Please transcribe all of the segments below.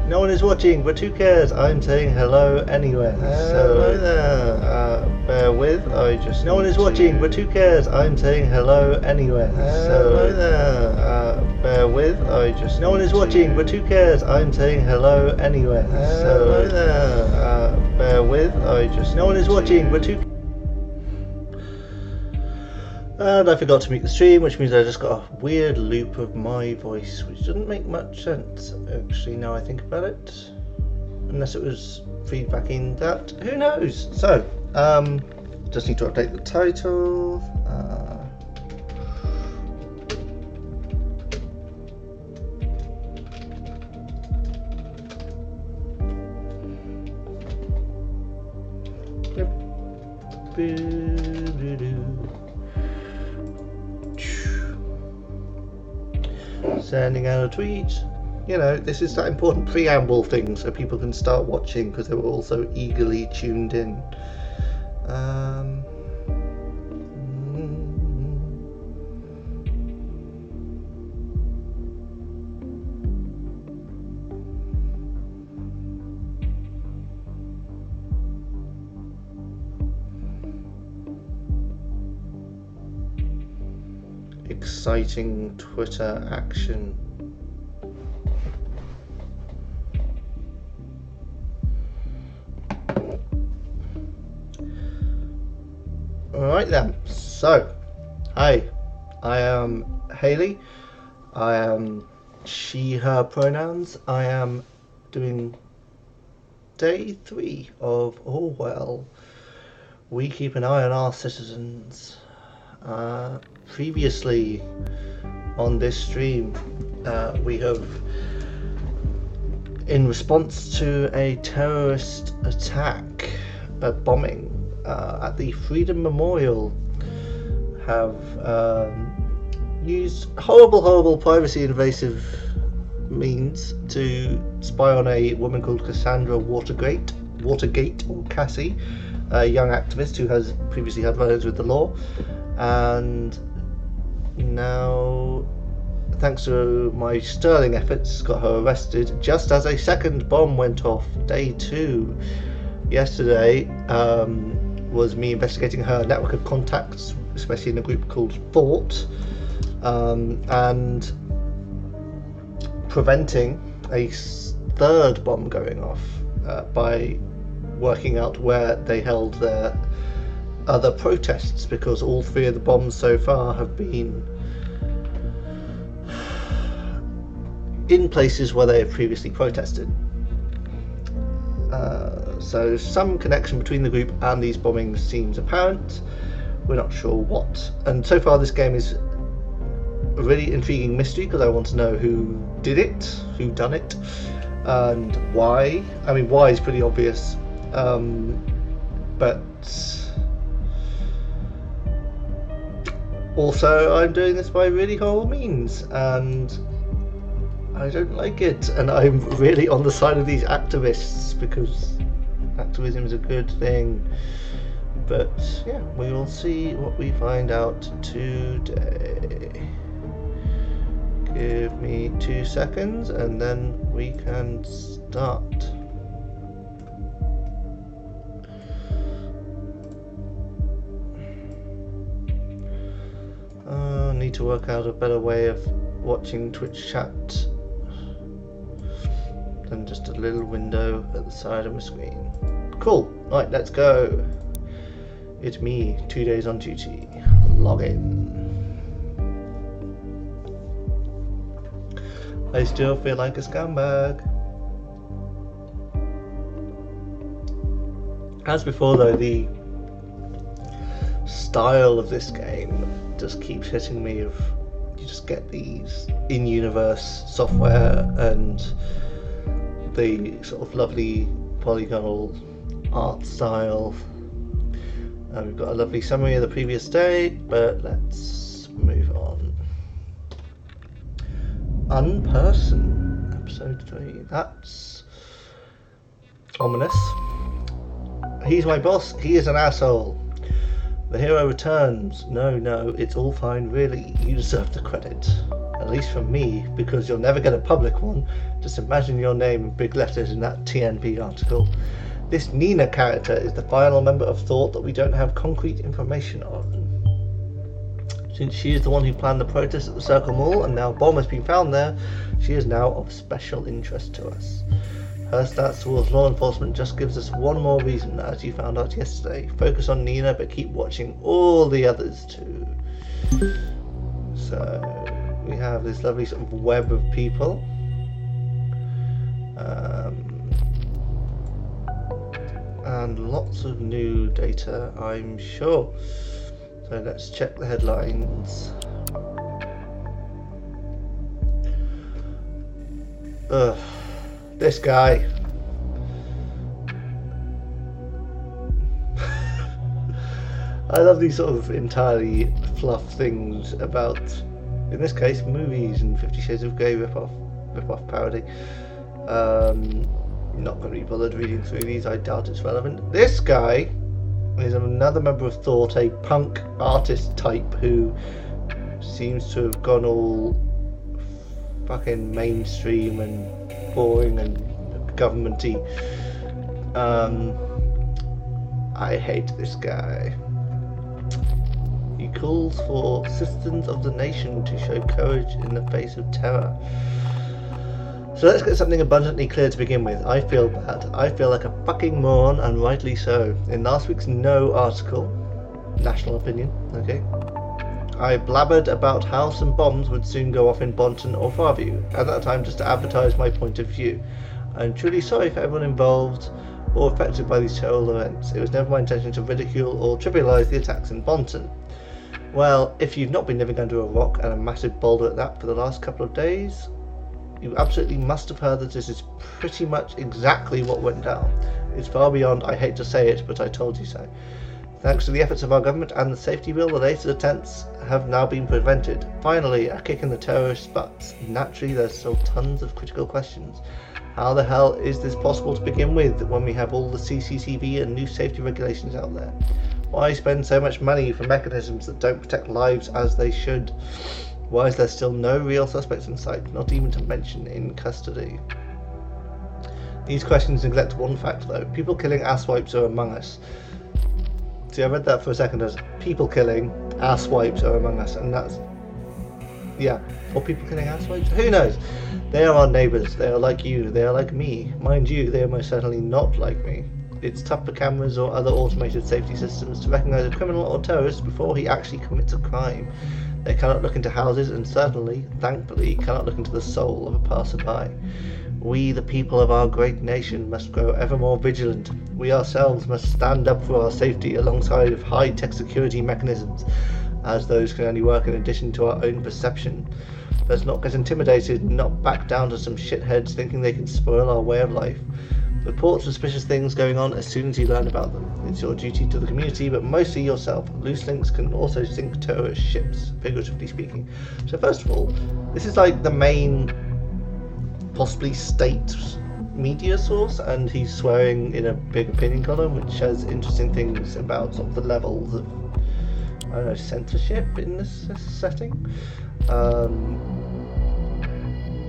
No one is watching, but who cares? I'm saying hello anyway. Hello there. Bear with, I just. No one is watching, but who cares? I'm saying hello anyway. Hello there. Bear with, I just. No one is watching, but who cares? I'm saying hello anyway. Hello there. Bear with, I just. No one is watching, but who. And I forgot to mute the stream, which means I just got a weird loop of my voice, which doesn't make much sense, actually, now I think about it. Unless it was feedbacking that, who knows? So, just need to update the title. Sending out a tweet. You know, this is that important preamble thing so people can start watching because they were also eagerly tuned in. Exciting Twitter action. Alright then, so, hi, I am Haley, I am she, her pronouns, I am doing day 3 of Orwell. We keep an eye on our citizens. Previously on this stream, we have, in response to a terrorist attack, a bombing at the Freedom Memorial, have used horrible privacy invasive means to spy on a woman called Cassandra Watergate or Cassie, a young activist who has previously had run-ins with the law, and now, thanks to my sterling efforts, got her arrested just as a second bomb went off. Day 2 yesterday was me investigating her network of contacts, especially in a group called Thought, and preventing a third bomb going off by working out where they held their other protests, because all 3 of the bombs so far have been in places where they have previously protested. So some connection between the group and these bombings seems apparent. We're not sure what. And so far this game is a really intriguing mystery, because I want to know who did it, who done it, and why. I mean, why is pretty obvious, but also I'm doing this by really horrible means, and I don't like it, and I'm really on the side of these activists, because activism is a good thing. But yeah, we will see what we find out today. Give me 2 seconds and then we can start. I need to work out a better way of watching Twitch chat than just a little window at the side of my screen. Cool. Right, let's go. It's me, 2 days on duty. Log in. I still feel like a scumbag. As before though, the style of this game just keeps hitting me. You just get these in-universe software and the sort of lovely polygonal art style. We've got a lovely summary of the previous day, but let's move on. Unperson, episode 3. That's ominous. He's my boss. He is an asshole. The hero returns. No, it's all fine, really. You deserve the credit. At least from me, because you'll never get a public one. Just imagine your name in big letters in that TNP article. This Nina character is the final member of Thought that we don't have concrete information on. Since she is the one who planned the protest at the Circle Mall, and now a bomb has been found there, she is now of special interest to us. Her stance towards law enforcement just gives us one more reason, as you found out yesterday. Focus on Nina, but keep watching all the others too. So, we have this lovely sort of web of people. And lots of new data, I'm sure. So let's check the headlines. This guy. I love these sort of entirely fluff things about, in this case, movies and 50 Shades of Grey rip-off parody. Not going to be bothered reading through these, I doubt it's relevant. This guy is another member of Thought, a punk artist type who seems to have gone all fucking mainstream and boring and governmenty. I hate this guy. He calls for citizens of the nation to show courage in the face of terror. So let's get something abundantly clear to begin with. I feel bad. I feel like a fucking moron, and rightly so. In last week's No article, National Opinion, okay, I blabbered about how some bombs would soon go off in Bonton or Farview, at that time just to advertise my point of view. I'm truly sorry for everyone involved or affected by these terrible events. It was never my intention to ridicule or trivialise the attacks in Bonton. Well, if you've not been living under a rock, and a massive boulder at that, for the last couple of days, you absolutely must have heard that this is pretty much exactly what went down. It's far beyond, I hate to say it, but I told you so. Thanks to the efforts of our government and the safety bill, the latest attempts have now been prevented. Finally, a kick in the terrorists' butts. Naturally, there's still tons of critical questions. How the hell is this possible to begin with when we have all the CCTV and new safety regulations out there? Why spend so much money for mechanisms that don't protect lives as they should? Why is there still no real suspects in sight, not even to mention in custody? These questions neglect one fact though. People killing asswipes are among us. See, I read that for a second as people killing asswipes are among us, and that's, yeah, or people killing asswipes? Who knows? They are our neighbours, they are like you, they are like me. Mind you, they are most certainly not like me. It's tough for cameras or other automated safety systems to recognise a criminal or terrorist before he actually commits a crime. They cannot look into houses, and certainly, thankfully, cannot look into the soul of a passerby. We, the people of our great nation, must grow ever more vigilant. We ourselves must stand up for our safety alongside of high-tech security mechanisms, as those can only work in addition to our own perception. Let's not get intimidated and not back down to some shitheads thinking they can spoil our way of life. Report suspicious things going on as soon as you learn about them. It's your duty to the community, but mostly yourself. Loose links can also sink terrorist ships, figuratively speaking. So first of all, this is like the main, possibly state media source, and he's swearing in a big opinion column, which has interesting things about sort of the levels of, I don't know, censorship in this setting.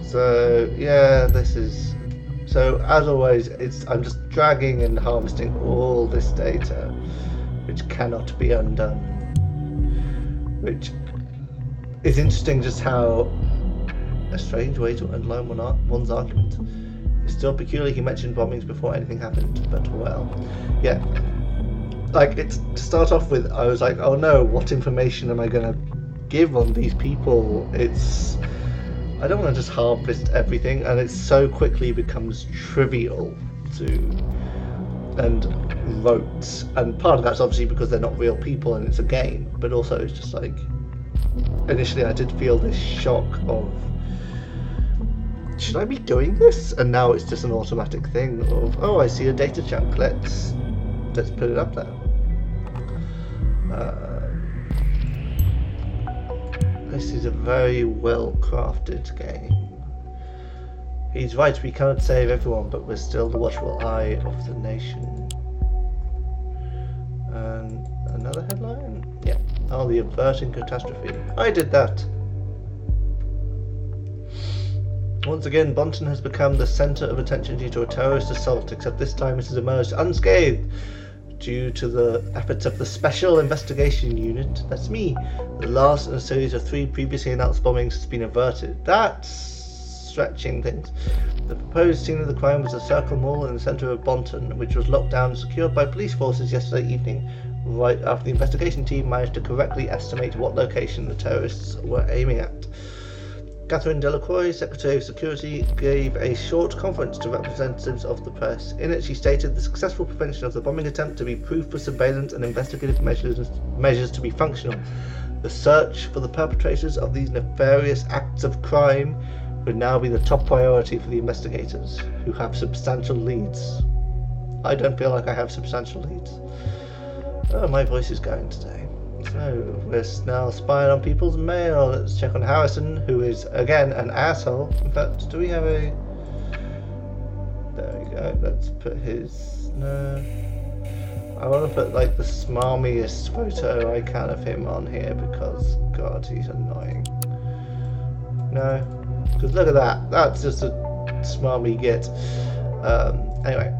So yeah, this is. So as always, I'm just dragging and harvesting all this data, which cannot be undone. Which is interesting, just how a strange way to underline one's argument. It's still peculiar he mentioned bombings before anything happened, but well, yeah. Like, it's to start off with, I was like, oh no, what information am I going to give on these people? I don't want to just harvest everything, and it so quickly becomes trivial and rote. And part of that's obviously because they're not real people and it's a game, but also it's just like, initially I did feel this shock of, should I be doing this? And now it's just an automatic thing of, oh, I see a data chunk, let's put it up there. This is a very well crafted game. He's right, we cannot save everyone, but we're still the watchful eye of the nation. And Another headline? Yeah. Oh, the averting catastrophe. I did that. Once again, Bonton has become the centre of attention due to a terrorist assault, except this time it has emerged unscathed due to the efforts of the Special Investigation Unit. That's me. The last in a series of 3 previously announced bombings has been averted. That's stretching things. The proposed scene of the crime was a circle mall in the centre of Bonton, which was locked down and secured by police forces yesterday evening, right after the investigation team managed to correctly estimate what location the terrorists were aiming at. Catherine Delacroix, Secretary of Security, gave a short conference to representatives of the press. In it, she stated the successful prevention of the bombing attempt to be proof for surveillance and investigative measures to be functional. The search for the perpetrators of these nefarious acts of crime would now be the top priority for the investigators, who have substantial leads. I don't feel like I have substantial leads. Oh, my voice is going today. So, we're now spying on people's mail. Let's check on Harrison, who is, again, an asshole. In fact, do we have a... There we go. Let's put his... No. I want to put, like, the smarmiest photo I can of him on here because, God, he's annoying. No. Because look at that. That's just a smarmy git. Anyway.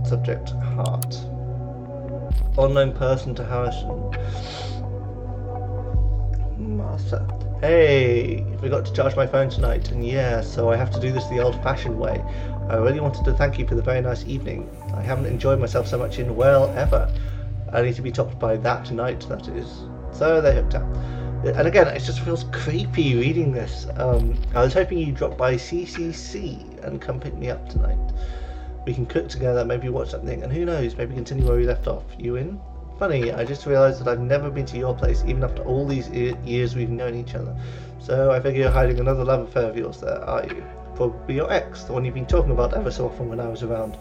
Subject, heart. Unknown person to Harrison. Martha. Hey, I forgot to charge my phone tonight, and yeah, so I have to do this the old-fashioned way. I really wanted to thank you for the very nice evening. I haven't enjoyed myself so much in, well, ever. I need to be topped by that tonight, that is. So they hooked up. And again, it just feels creepy reading this. I was hoping you'd drop by CCC and come pick me up tonight. We can cook together, maybe watch something, and who knows, maybe continue where we left off. You in? Funny, I just realised that I've never been to your place, even after all these years we've known each other. So I figure you're hiding another love affair of yours there, are you? Probably your ex, the one you've been talking about ever so often when I was around.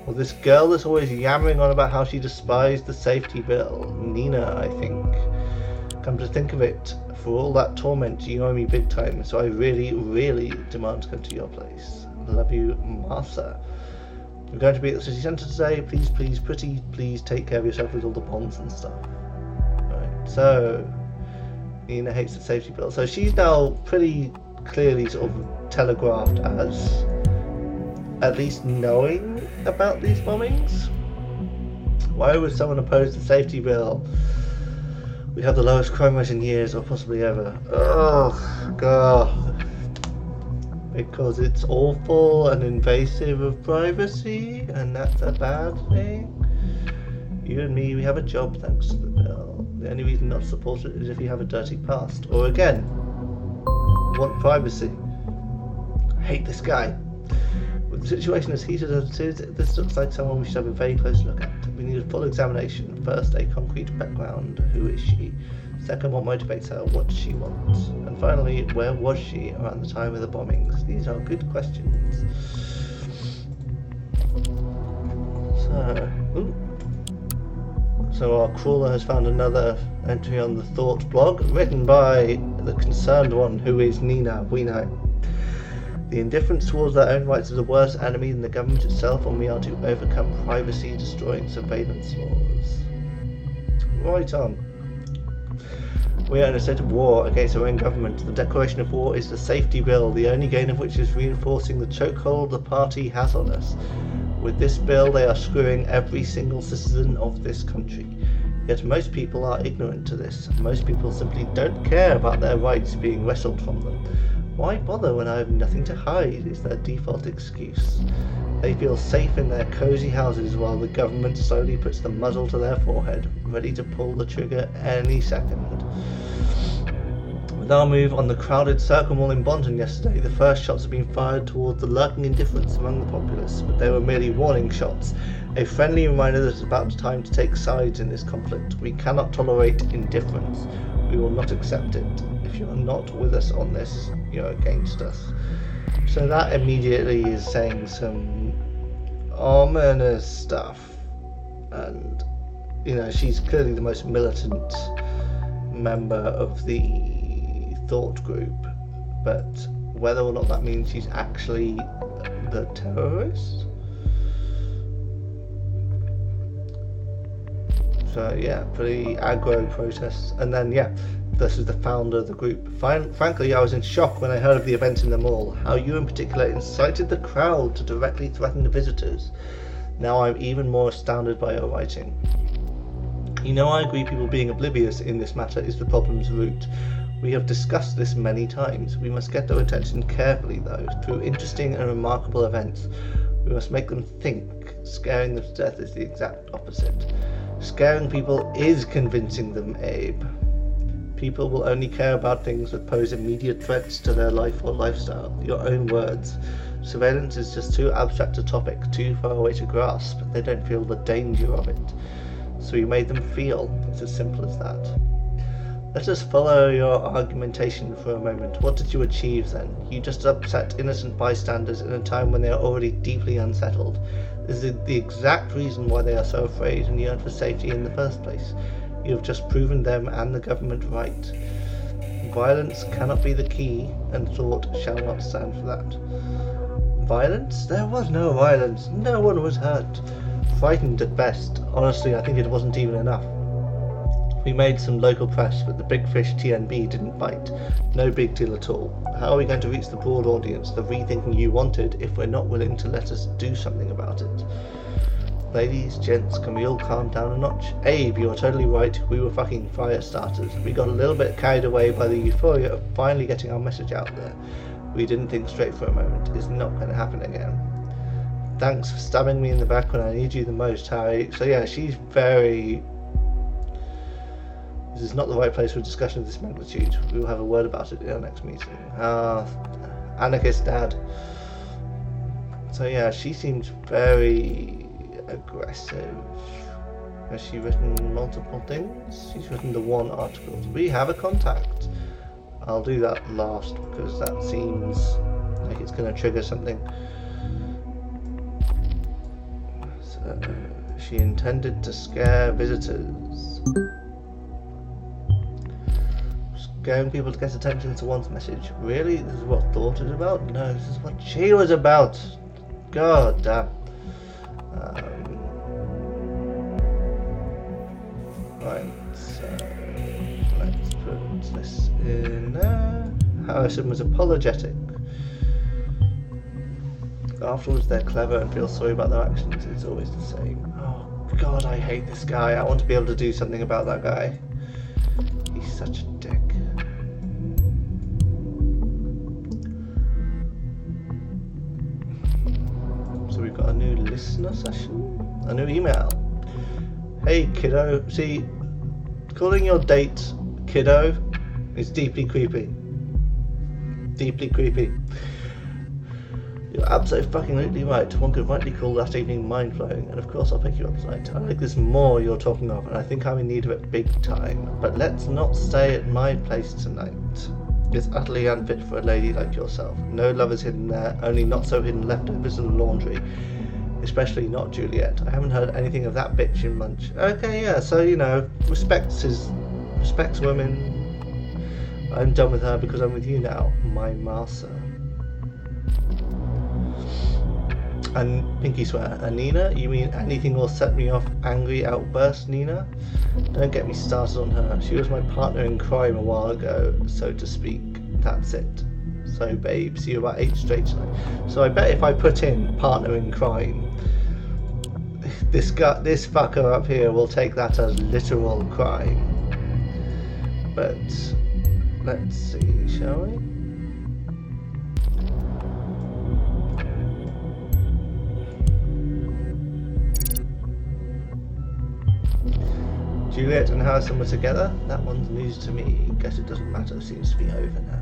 Or this girl that's always yammering on about how she despised the safety bill. Nina, I think. Come to think of it, for all that torment, you owe me big time, so I really, really demand to come to your place. Love you, Martha. We're going to be at the city centre today. Please, please, pretty, please take care of yourself with all the bonds and stuff. Right, so Nina hates the safety bill. So she's now pretty clearly sort of telegraphed as at least knowing about these bombings. Why would someone oppose the safety bill? We have the lowest crime rate in years, or possibly ever. Oh, God. Because it's awful and invasive of privacy, and that's a bad thing. You and me, we have a job thanks to the bill. The only reason not to support it is if you have a dirty past. Or again, want privacy. I hate this guy. With the situation as heated as it is, this looks like someone we should have a very close look at. We need a full examination. First, a concrete background. Who is she? Second, what motivates her? What does she want? And finally, where was she around the time of the bombings? These are good questions. So our crawler has found another entry on the Thought blog, written by the concerned one, who is Nina. We know. The indifference towards their own rights is a worse enemy than the government itself, and we are to overcome privacy-destroying surveillance laws. Right on. We are in a state of war against our own government. The declaration of war is the safety bill, the only gain of which is reinforcing the chokehold the party has on us. With this bill, they are screwing every single citizen of this country. Yet most people are ignorant to this. Most people simply don't care about their rights being wrestled from them. Why bother when I have nothing to hide, is their default excuse. They feel safe in their cosy houses while the government slowly puts the muzzle to their forehead, ready to pull the trigger any second. With our move on the crowded Circle Mall in Bonton yesterday, the first shots have been fired towards the lurking indifference among the populace, but they were merely warning shots, a friendly reminder that it's about time to take sides in this conflict. We cannot tolerate indifference. We will not accept it. If you are not with us on this, you're against us. So that immediately is saying some ominous stuff, and you know, she's clearly the most militant member of the Thought group, but whether or not that means she's actually the terrorist. yeah, pretty aggro protests. And then, yeah, this is the founder of the group. Frankly, I was in shock when I heard of the event in the mall, how you in particular incited the crowd to directly threaten the visitors. Now I'm even more astounded by your writing. You know, I agree people being oblivious in this matter is the problem's root. We have discussed this many times. We must get their attention carefully, though, through interesting and remarkable events. We must make them think. Scaring them to death is the exact opposite. Scaring people is convincing them, Abe. People will only care about things that pose immediate threats to their life or lifestyle. Your own words. Surveillance is just too abstract a topic, too far away to grasp. They don't feel the danger of it. So you made them feel. It's as simple as that. Let us follow your argumentation for a moment. What did you achieve then? You just upset innocent bystanders in a time when they are already deeply unsettled. This is the exact reason why they are so afraid and yearn for safety in the first place. You have just proven them and the government right. Violence cannot be the key, and thought shall not stand for that. Violence? There was no violence. No one was hurt. Frightened at best. Honestly, I think it wasn't even enough. We made some local press, but the big fish TNB didn't bite. No big deal at all. How are we going to reach the broad audience, the rethinking you wanted, if we're not willing to let us do something about it? Ladies, gents, can we all calm down a notch? Abe, you're totally right. We were fucking fire starters. We got a little bit carried away by the euphoria of finally getting our message out there. We didn't think straight for a moment. It's not going to happen again. Thanks for stabbing me in the back when I need you the most, Harry. So yeah, she's very... This is not the right place for a discussion of this magnitude. We will have a word about it in our next meeting. Anarchist dad. So yeah, she seems very aggressive. Has she written multiple things? She's written the one article. We have a contact. I'll do that last because that seems like it's going to trigger something. So she intended to scare visitors. Scaring people to get attention to one's message. Really? This is what thought is about? No, this is what she was about. God damn. Right, so let's put this in there. Harrison was apologetic. Afterwards they're clever and feel sorry about their actions. It's always the same. Oh God, I hate this guy. I want to be able to do something about that guy. He's such a dick. So we've got a new listener session, a new email. Hey kiddo, see, calling your date kiddo is deeply creepy. Deeply creepy. You're absolutely right. One could rightly call that evening mind-blowing, and of course I'll pick you up tonight. I like this more you're talking of, and I think I'm in need of it big time. But let's not stay at my place tonight. It's utterly unfit for a lady like yourself. No lovers hidden there, only not so hidden leftovers in the laundry. Especially not Juliet. I haven't heard anything of that bitch in months. Okay, yeah, so you know, respects women. I'm done with her because I'm with you now, my master. And Pinky swear. And Nina? You mean anything will set me off angry outburst, Nina? Don't get me started on her. She was my partner in crime a while ago, so to speak. That's it. So babe, see you about 8 straight tonight. So I bet if I put in partner in crime, this fucker up here will take that as literal crime. But let's see, shall we? Juliet and Harrison were together? That one's news to me. Guess it doesn't matter, seems to be over now.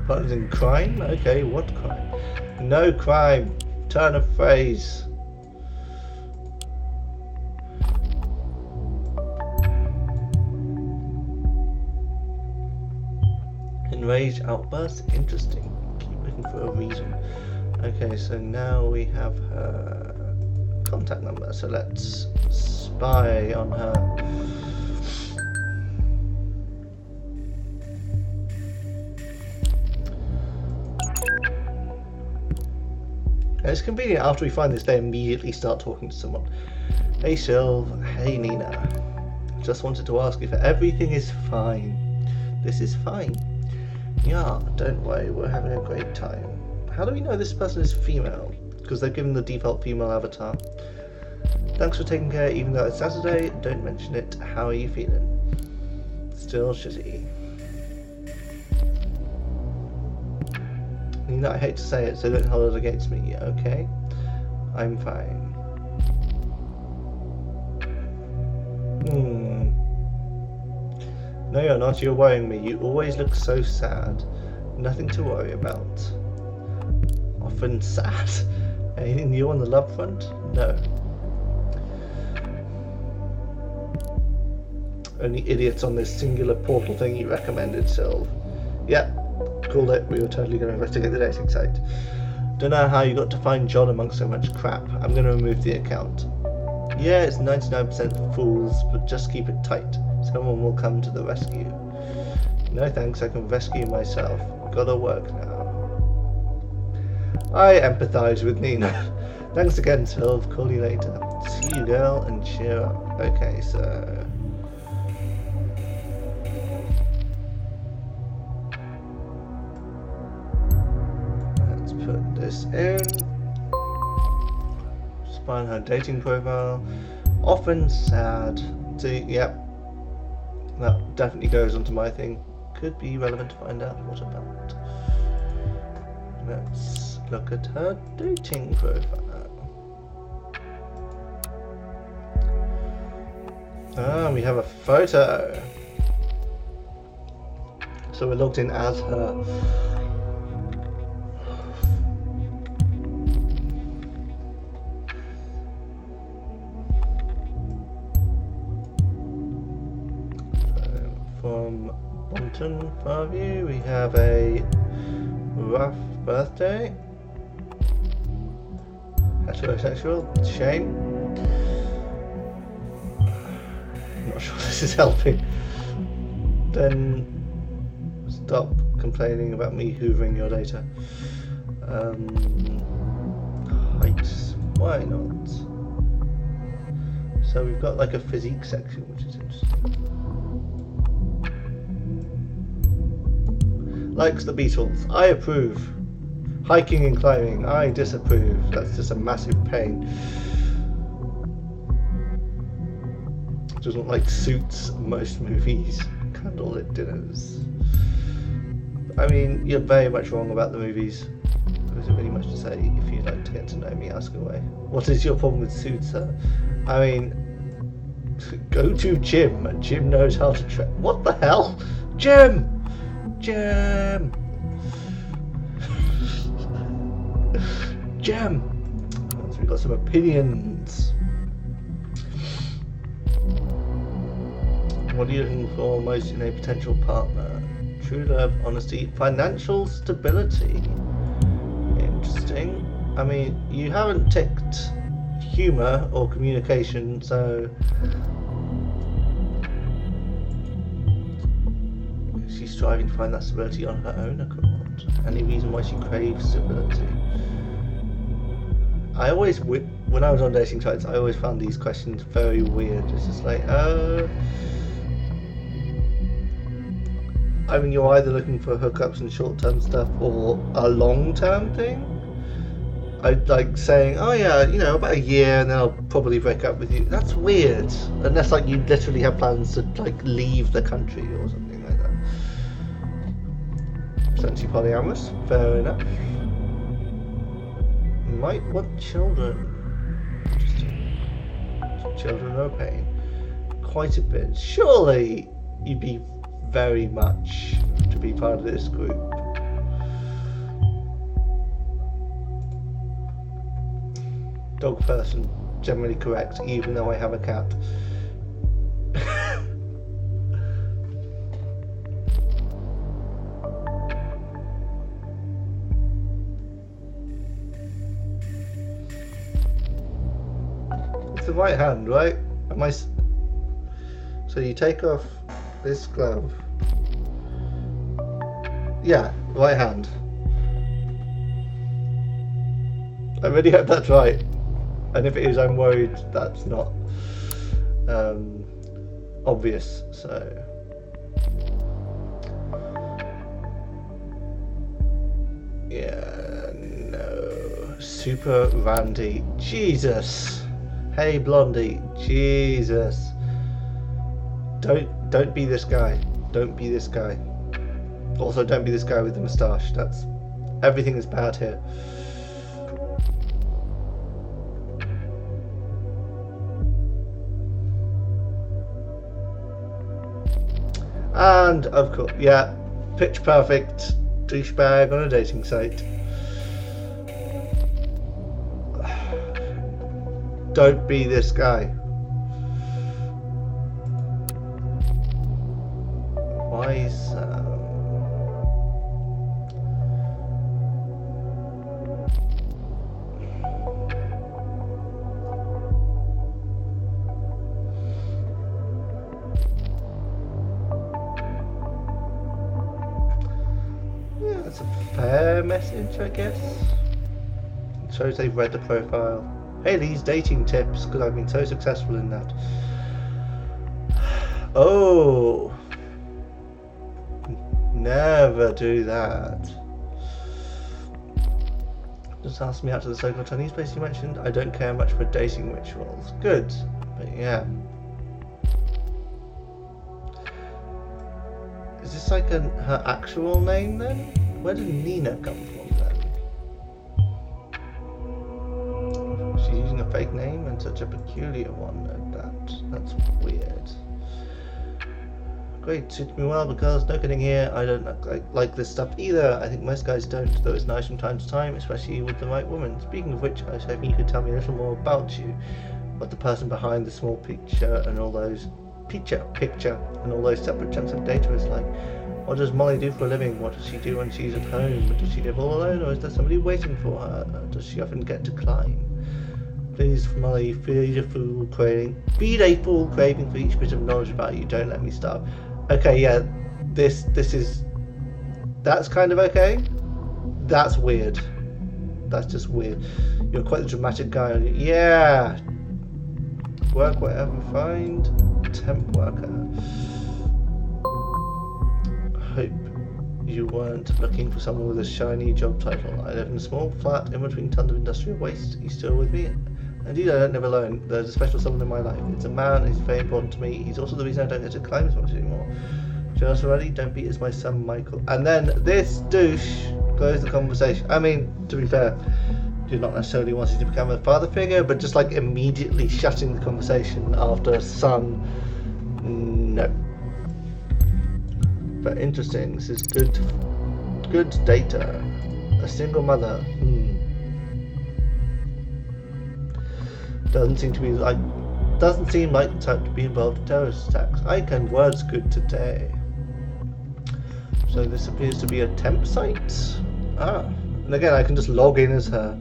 Partners in crime? Okay, what crime? No crime. Turn of phrase. Enraged outburst? Interesting. Keep looking for a reason. Okay, so now we have her contact number, so let's spy on her. And it's convenient after we find this, they immediately start talking to someone. Hey Sylv, hey Nina. Just wanted to ask if everything is fine. This is fine. Yeah, don't worry, we're having a great time. How do we know this person is female? Because they've given the default female avatar. Thanks for taking care, even though it's Saturday. Don't mention it. How are you feeling? Still shitty. Nina, I hate to say it, so don't hold it against me, okay? I'm fine. No, you're not. You're worrying me. You always look so sad. Nothing to worry about. Often sad. Anything new on the love front? No. Only idiots on this singular portal thing you recommended, Sylv. Yeah, called it. We were totally going to investigate the dating site. Don't know how you got to find John amongst so much crap. I'm going to remove the account. Yeah, it's 99% fools, but just keep it tight. Someone will come to the rescue. No thanks, I can rescue myself. Gotta work now. I empathise with Nina. Thanks again, Sylv. Call you later. See you, girl, and cheer up. Okay, so... let's put this in. Spy on her dating profile. Often sad. See, yep. That definitely goes onto my thing. Could be relevant to find out what about. Let's look at her dating profile. Ah, we have a photo. So we're logged in as her. From Bonton Farview, we have a rough birthday. Heterosexual. Shame. I'm not sure this is helping. Then stop complaining about me hoovering your data. Heights. Why not? So we've got like a physique section, which is interesting. Likes the Beatles. I approve. Hiking and climbing. I disapprove. That's just a massive pain. Doesn't like Suits, most movies. Candlelit dinners. I mean, you're very much wrong about the movies. There isn't really much to say. If you'd like to get to know me, ask away. What is your problem with Suits, sir? I mean, go to Jim. Jim knows how to train. What the hell? Jim! Jim! Jim! So we've got some opinions. What are you looking for most in a potential partner? True love, honesty, financial stability. Interesting. I mean, you haven't ticked humour or communication, so... she's striving to find that stability on her own accord. Any reason why she craves stability? I always, when I was on dating sites, I always found these questions very weird. It's just like, I mean, you're either looking for hookups and short-term stuff or a long-term thing. I'd like saying, oh yeah, you know, about a year and then I'll probably break up with you. That's weird. Unless like you literally have plans to like leave the country or something like that. Potentially polyamorous, fair enough. Might want children. Interesting. Children no pain. Quite a bit. Surely you'd be very much to be part of this group. Dog person, generally correct, even though I have a cat. It's the right hand, right? Am I? So you take off this glove. Yeah, right hand. I really hope that's right. And if it is, I'm worried that's not obvious. So. Yeah, no. Super Randy. Jesus. Hey, Blondie. Jesus. Don't be this guy. Don't be this guy. Also, don't be this guy with the moustache. That's everything is bad here. And of course, yeah, pitch perfect douchebag on a dating site. Don't be this guy. Why is yeah, that's a fair message, I guess. It shows they've read the profile. Haley's dating tips, because I've been so successful in that. Oh, never do that. Just asked me out to the so-called Chinese place you mentioned. I don't care much for dating rituals. Good, but yeah. Is this like her actual name then? Where did Nina come from then? She's using a fake name and such a peculiar one at that. That's weird. Great, suits me well because no kidding here, I don't like this stuff either. I think most guys don't, though it's nice from time to time, especially with the right woman. Speaking of which, I was hoping you could tell me a little more about you. What the person behind the small picture and all those separate chunks of data is like. What does Molly do for a living? What does she do when she's at home? Does she live all alone, or is there somebody waiting for her? Does she often get to climb? Please, Molly, feed a fool craving for each bit of knowledge about you. Don't let me starve. Okay, yeah, this is, that's kind of okay. That's weird. That's just weird. You're quite the dramatic guy. Yeah. Work whatever, find temp worker. Hope you weren't looking for someone with a shiny job title. I live in a small flat in between tons of industrial waste. Are you still with me? Indeed, I don't live alone. There's a special someone in my life. It's a man. He's very important to me. He's also the reason I don't get to climb as much anymore. Jealous already? Don't beat as my son Michael. And then this douche closed the conversation. I mean, to be fair, you're not necessarily wanting to become a father figure, but just like immediately shutting the conversation after son. No. But interesting. This is good data. A single mother. Doesn't seem like the type to be involved in terrorist attacks. I can words good today. So this appears to be a temp site. And again, I can just log in as her.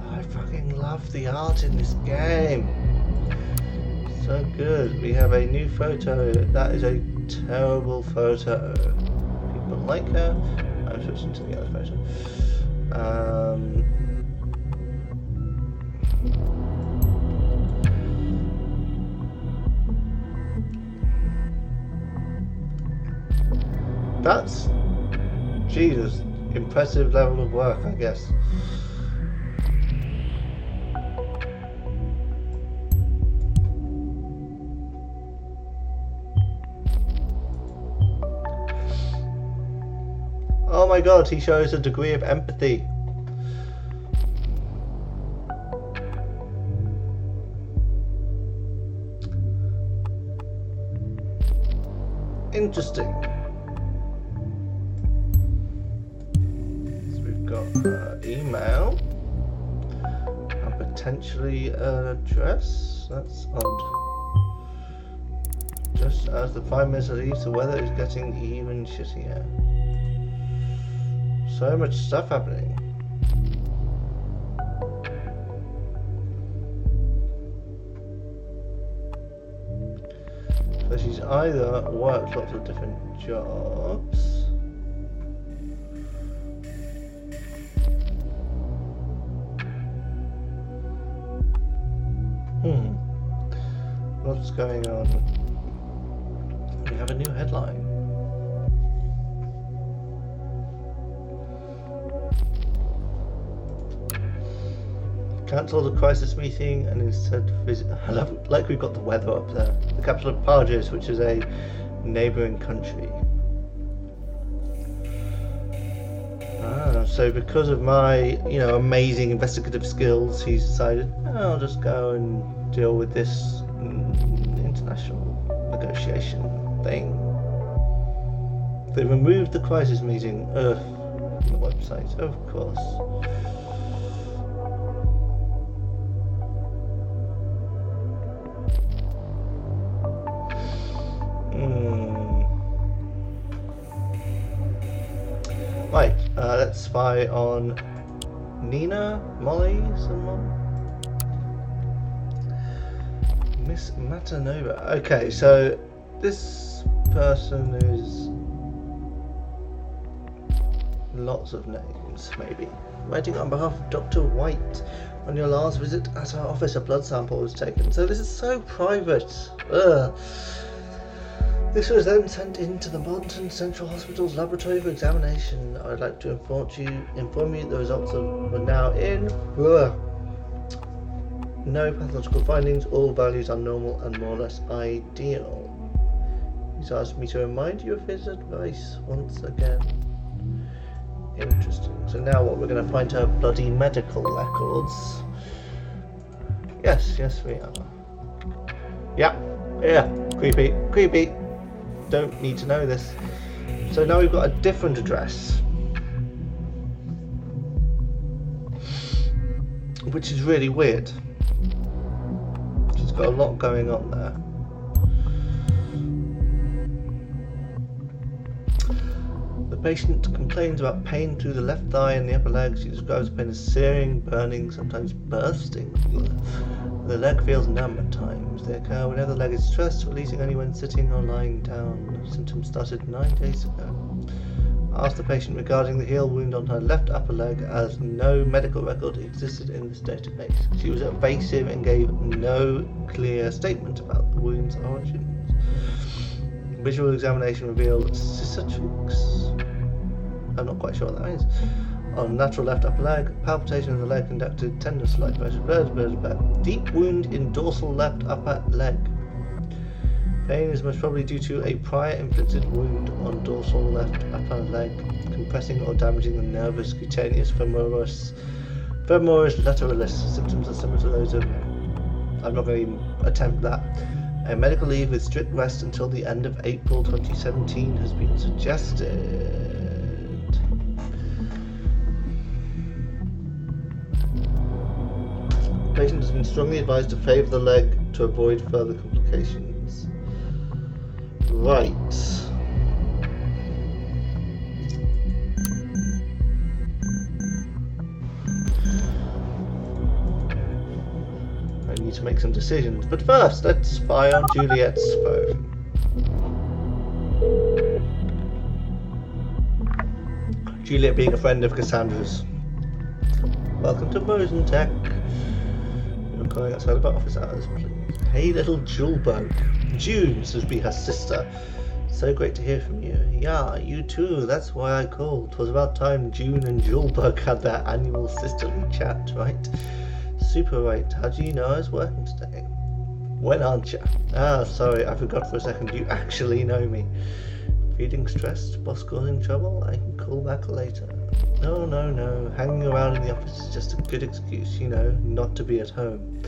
I fucking love the art in this game. So good. We have a new photo. That is a terrible photo. Like her. I'm switching to the other photo. That's Jesus, impressive level of work, I guess. Oh my god, he shows a degree of empathy. Interesting. So we've got email and potentially an address. That's odd. Just as the Prime Minister leaves, the weather is getting even shittier. So much stuff happening. So she's either worked lots of different jobs. What's going on? We have a new headline. Cancel the crisis meeting and instead visit. I love, like we've got the weather up there. The capital of Parges, which is a neighbouring country. So because of my, amazing investigative skills, he's decided, I'll just go and deal with this international negotiation thing. They removed the crisis meeting from the website, of course. Right, let's spy on Nina, Molly, someone? Miss Matanova. Okay, so this person is lots of names, maybe. Writing on behalf of Dr. White. On your last visit at our office, a blood sample was taken. So this is so private. Ugh. This was then sent into the Bolton Central Hospital's laboratory for examination. I'd like to inform you the results were now in. Ugh. No pathological findings, all values are normal and more or less ideal. He's asked me to remind you of his advice once again. Interesting. So now what, we're going to find her bloody medical records. Yes, we are. Yeah, creepy. Don't need to know this. So now we've got a different address, which is really weird. She's got a lot going on there. The patient complains about pain through the left thigh and the upper leg. She describes the pain as searing, burning, sometimes bursting. The leg feels numb at times. They occur whenever the leg is stressed, releasing only when sitting or lying down. The symptoms started 9 days ago. Asked the patient regarding the heel wound on her left upper leg, as no medical record existed in this database. She was evasive and gave no clear statement about the wound's origins. Visual examination revealed cicatrix. I'm not quite sure what that means. On natural left upper leg, palpitation of the leg conducted, tenderness, slight pressure, deep wound in dorsal left upper leg. Pain is most probably due to a prior inflicted wound on dorsal left upper leg, compressing or damaging the nervus cutaneous femoris lateralis. Symptoms are similar to those of, I'm not going to even attempt that. A medical leave with strict rest until the end of April 2017 has been suggested. The patient has been strongly advised to favour the leg to avoid further complications. Right. I need to make some decisions, but first let's spy on Juliet's phone. Juliet being a friend of Cassandra's. Welcome to Mosentech. You're calling outside of our office hours, please. Hey little Julebug. June, says be her sister. So great to hear from you. Yeah, you too, that's why I called. 'Twas about time June and Julebug had their annual sisterly chat, right? Super right. How do you know I was working today? When aren't you? Ah, sorry, I forgot for a second. You actually know me. Feeling stressed? Boss causing trouble? I can call back later. No. Hanging around in the office is just a good excuse, not to be at home.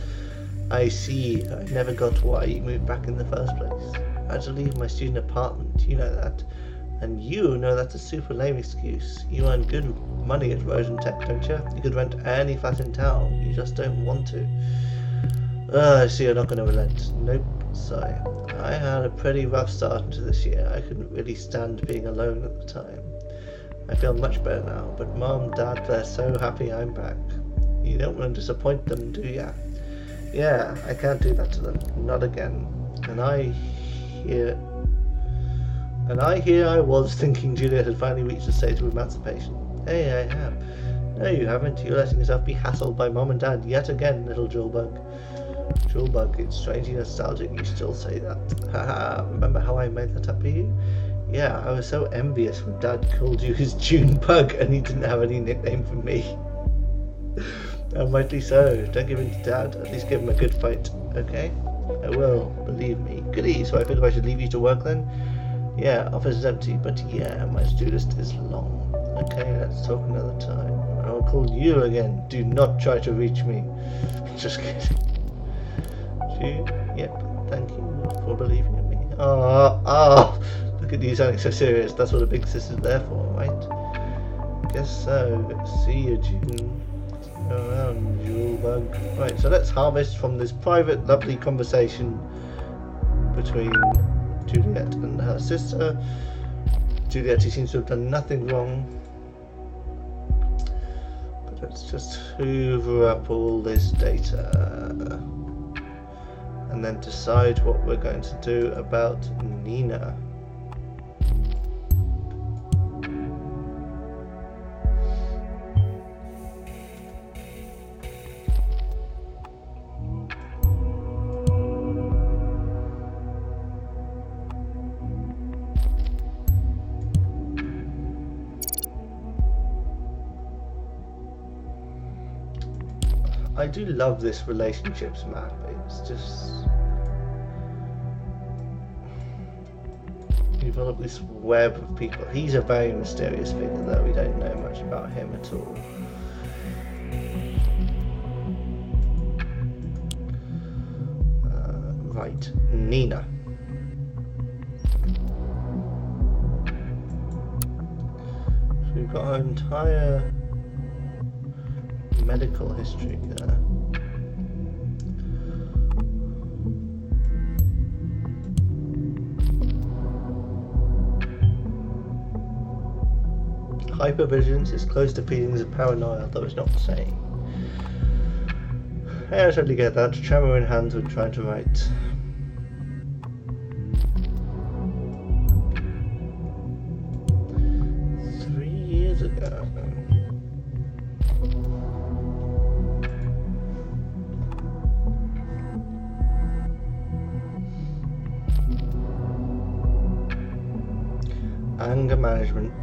I see. I never got why you moved back in the first place. I had to leave my student apartment, you know that. And you know that's a super lame excuse. You earn good money at Rosentech, don't you? You could rent any flat in town. You just don't want to. I see you're not going to relent. Nope, sorry. I had a pretty rough start into this year. I couldn't really stand being alone at the time. I feel much better now, but Mom, Dad, they're so happy I'm back. You don't want to disappoint them, do ya? Yeah, I can't do that to them. Not again. And I hear I was thinking Juliet had finally reached a stage of emancipation. Hey, I have. No, you haven't. You're letting yourself be hassled by Mom and Dad yet again, little Jewelbug. Jewelbug, it's strangely nostalgic you still say that. Haha, remember how I made that up for you? Yeah, I was so envious when Dad called you his Junebug and he didn't have any nickname for me. And rightly so. Don't give in to Dad. At least give him a good fight, okay? I will, believe me. Goody, so I figure I should leave you to work then? Yeah, office is empty, but yeah, my to-do list is long. Okay, let's talk another time. I'll call you again. Do not try to reach me. Just kidding. Yep, thank you for believing in me. Look at you sounding so serious. That's what a big sister's there for, right? Guess so. See you, June. Go around, Jewelbug. Right, so let's harvest from this private, lovely conversation between Juliet and her sister. Juliet, she seems to have done nothing wrong. But let's just hoover up all this data and then decide what we're going to do about Nina. I do love this relationships map. It's just, you develop this web of people. He's a very mysterious figure though, we don't know much about him at all. Right, Nina. So we've got her entire medical history there. Hypervigilance is close to feelings of paranoia, though it's not the same. Yeah, I totally get that. Tremor in hands when trying to write. Years ago. Anger management.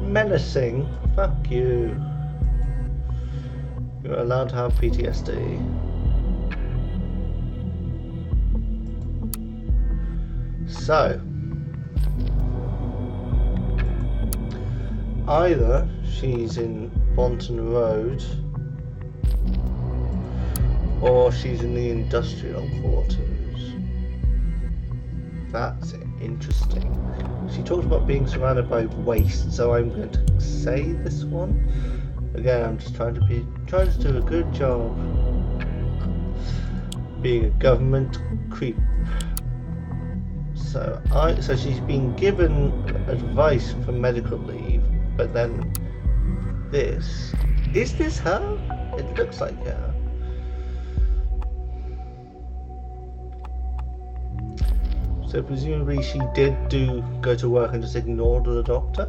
Menacing? Fuck you. You're allowed to have PTSD. So, either she's in Bonton Road or she's in the industrial quarters. That's interesting. She talked about being surrounded by waste, so I'm going to say this one. Again, I'm just trying to do a good job being a government creep. So she's been given advice for medical leave, but then this her? It looks like her. So presumably she did go to work and just ignored the doctor?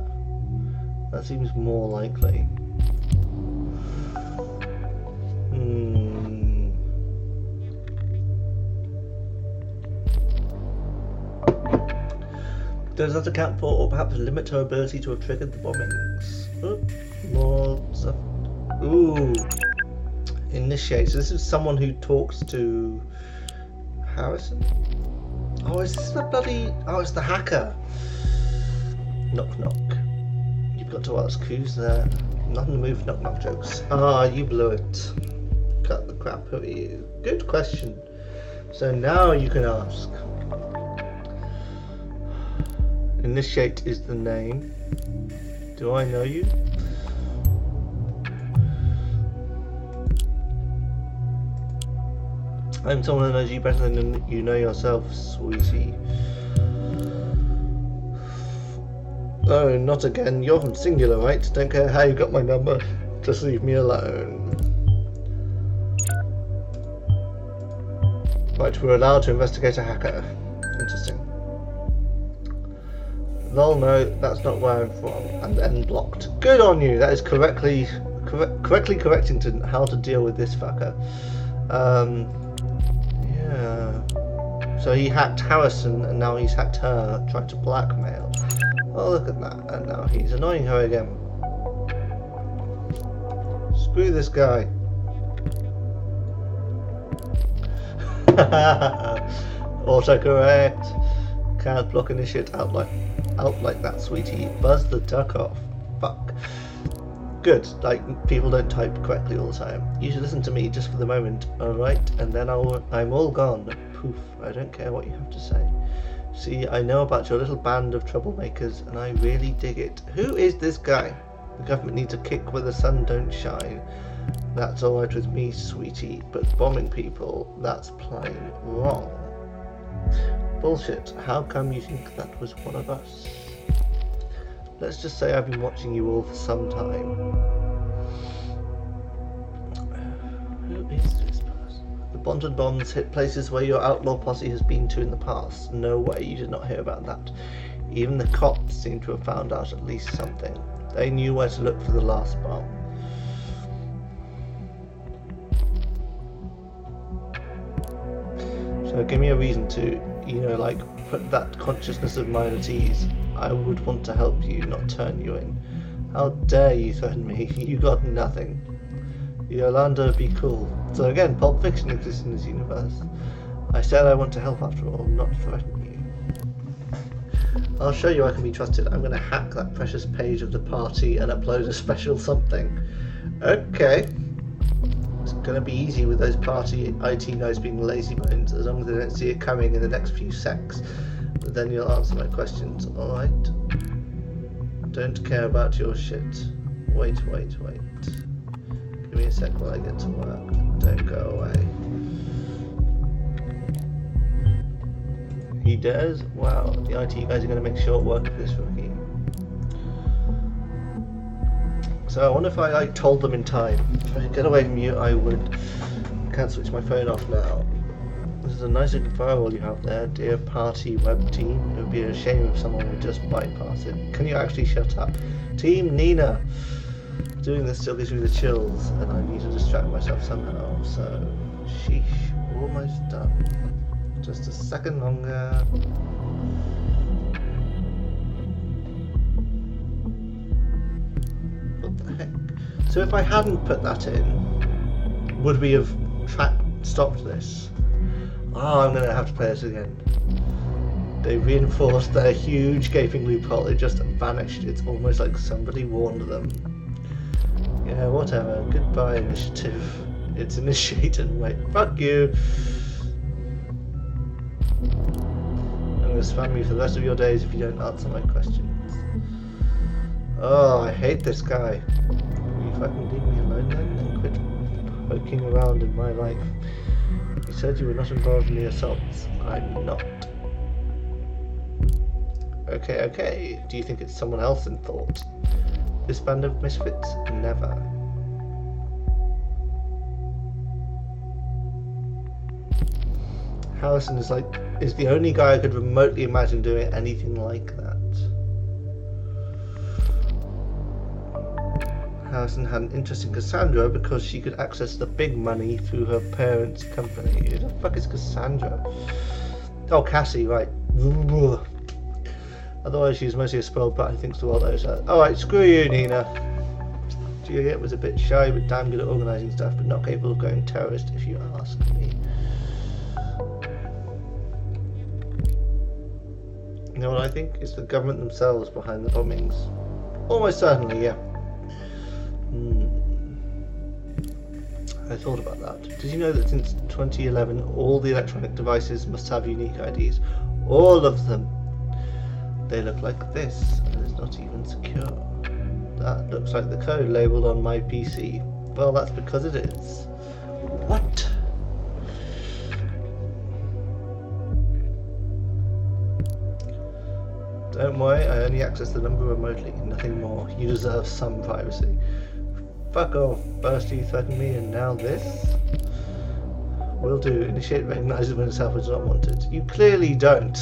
That seems more likely. Does that account for, or perhaps limit her ability to have triggered the bombings? More stuff. Ooh. Initiates. This is someone who talks to Harrison? Oh, is this the bloody... Oh, it's the hacker. Knock knock. You've got to ask who's there. Not in the mood for knock knock jokes. Ah, you blew it. Cut the crap, who are you? Good question. So now you can ask. Initiate is the name. Do I know you? I'm someone who knows you better than you know yourself, sweetie. Oh, not again. You're from Singular, right? Don't care how you got my number. Just leave me alone. Right, we're allowed to investigate a hacker. Interesting. Lol, no, that's not where I'm from. And then blocked. Good on you. That is correctly correcting to how to deal with this fucker. Yeah. So he hacked Harrison, and now he's hacked her, trying to blackmail. Oh, look at that. And now he's annoying her again. Screw this guy. Autocorrect. Can't block any shit out like that, sweetie. Buzz the duck off. Fuck. Good. Like, people don't type correctly all the time. You should listen to me just for the moment, alright? And then I'm all gone. Poof. I don't care what you have to say. See, I know about your little band of troublemakers, and I really dig it. Who is this guy? The government needs a kick where the sun don't shine. That's alright with me, sweetie, but bombing people, that's plain wrong. Bullshit. How come you think that was one of us? Let's just say I've been watching you all for some time. Who is this person? The Bonton bombs hit places where your outlaw posse has been to in the past. No way, you did not hear about that. Even the cops seem to have found out at least something. They knew where to look for the last bomb. So give me a reason to, you know, like, put that consciousness of mine at ease. I would want to help you, not turn you in. How dare you threaten me? You got nothing. Yolanda, be cool. So again, Pulp Fiction exists in this universe. I said I want to help after all, not threaten you. I'll show you I can be trusted. I'm going to hack that precious page of the party and upload a special something. Okay. It's going to be easy with those party IT guys being lazy bones, as long as they don't see it coming in the next few secs. But then you'll answer my questions, alright? Don't care about your shit. Wait. Give me a sec while I get to work. Don't go away. He does? Wow, the IT guys are going to make short work of this rookie. So I wonder if I told them in time. If I could get away from you, I would. Can't switch my phone off now. This is a nice looking firewall you have there, dear party web team. It would be a shame if someone would just bypass it. Can you actually shut up? Team Nina! Doing this still gives me the chills, and I need to distract myself somehow, so sheesh, almost done. Just a second longer. What the heck? So if I hadn't put that in, would we have stopped this? Oh, I'm going to have to play this again. They reinforced their huge gaping loophole. It just vanished. It's almost like somebody warned them. Yeah, whatever. Goodbye, initiative. It's initiated. Wait, fuck you. I'm going to spam you for the rest of your days if you don't answer my questions. Oh, I hate this guy. Will you fucking leave me alone then and quit poking around in my life? You said you were not involved in the assaults. I'm not. Okay. Do you think it's someone else in thought? This band of misfits? Never. Harrison is the only guy I could remotely imagine doing anything like that. Harrison had an interest in Cassandra because she could access the big money through her parents' company. Who the fuck is Cassandra? Oh, Cassie, right. Otherwise, she's mostly a spoiled brat who thinks the world owes her. Alright, screw you, Nina. Juliet was a bit shy, but damn good at organising stuff, but not capable of going terrorist, if you ask me. You know what I think? It's the government themselves behind the bombings. Almost certainly, yeah. I thought about that. Did you know that since 2011, all the electronic devices must have unique IDs? All of them. They look like this, and it's not even secure. That looks like the code labelled on my PC. Well, that's because it is. What? Don't worry, I only access the number remotely, nothing more. You deserve some privacy. Fuck off. First you threaten me and now this? Will do. Initiate recognizes when itself is not wanted. You clearly don't.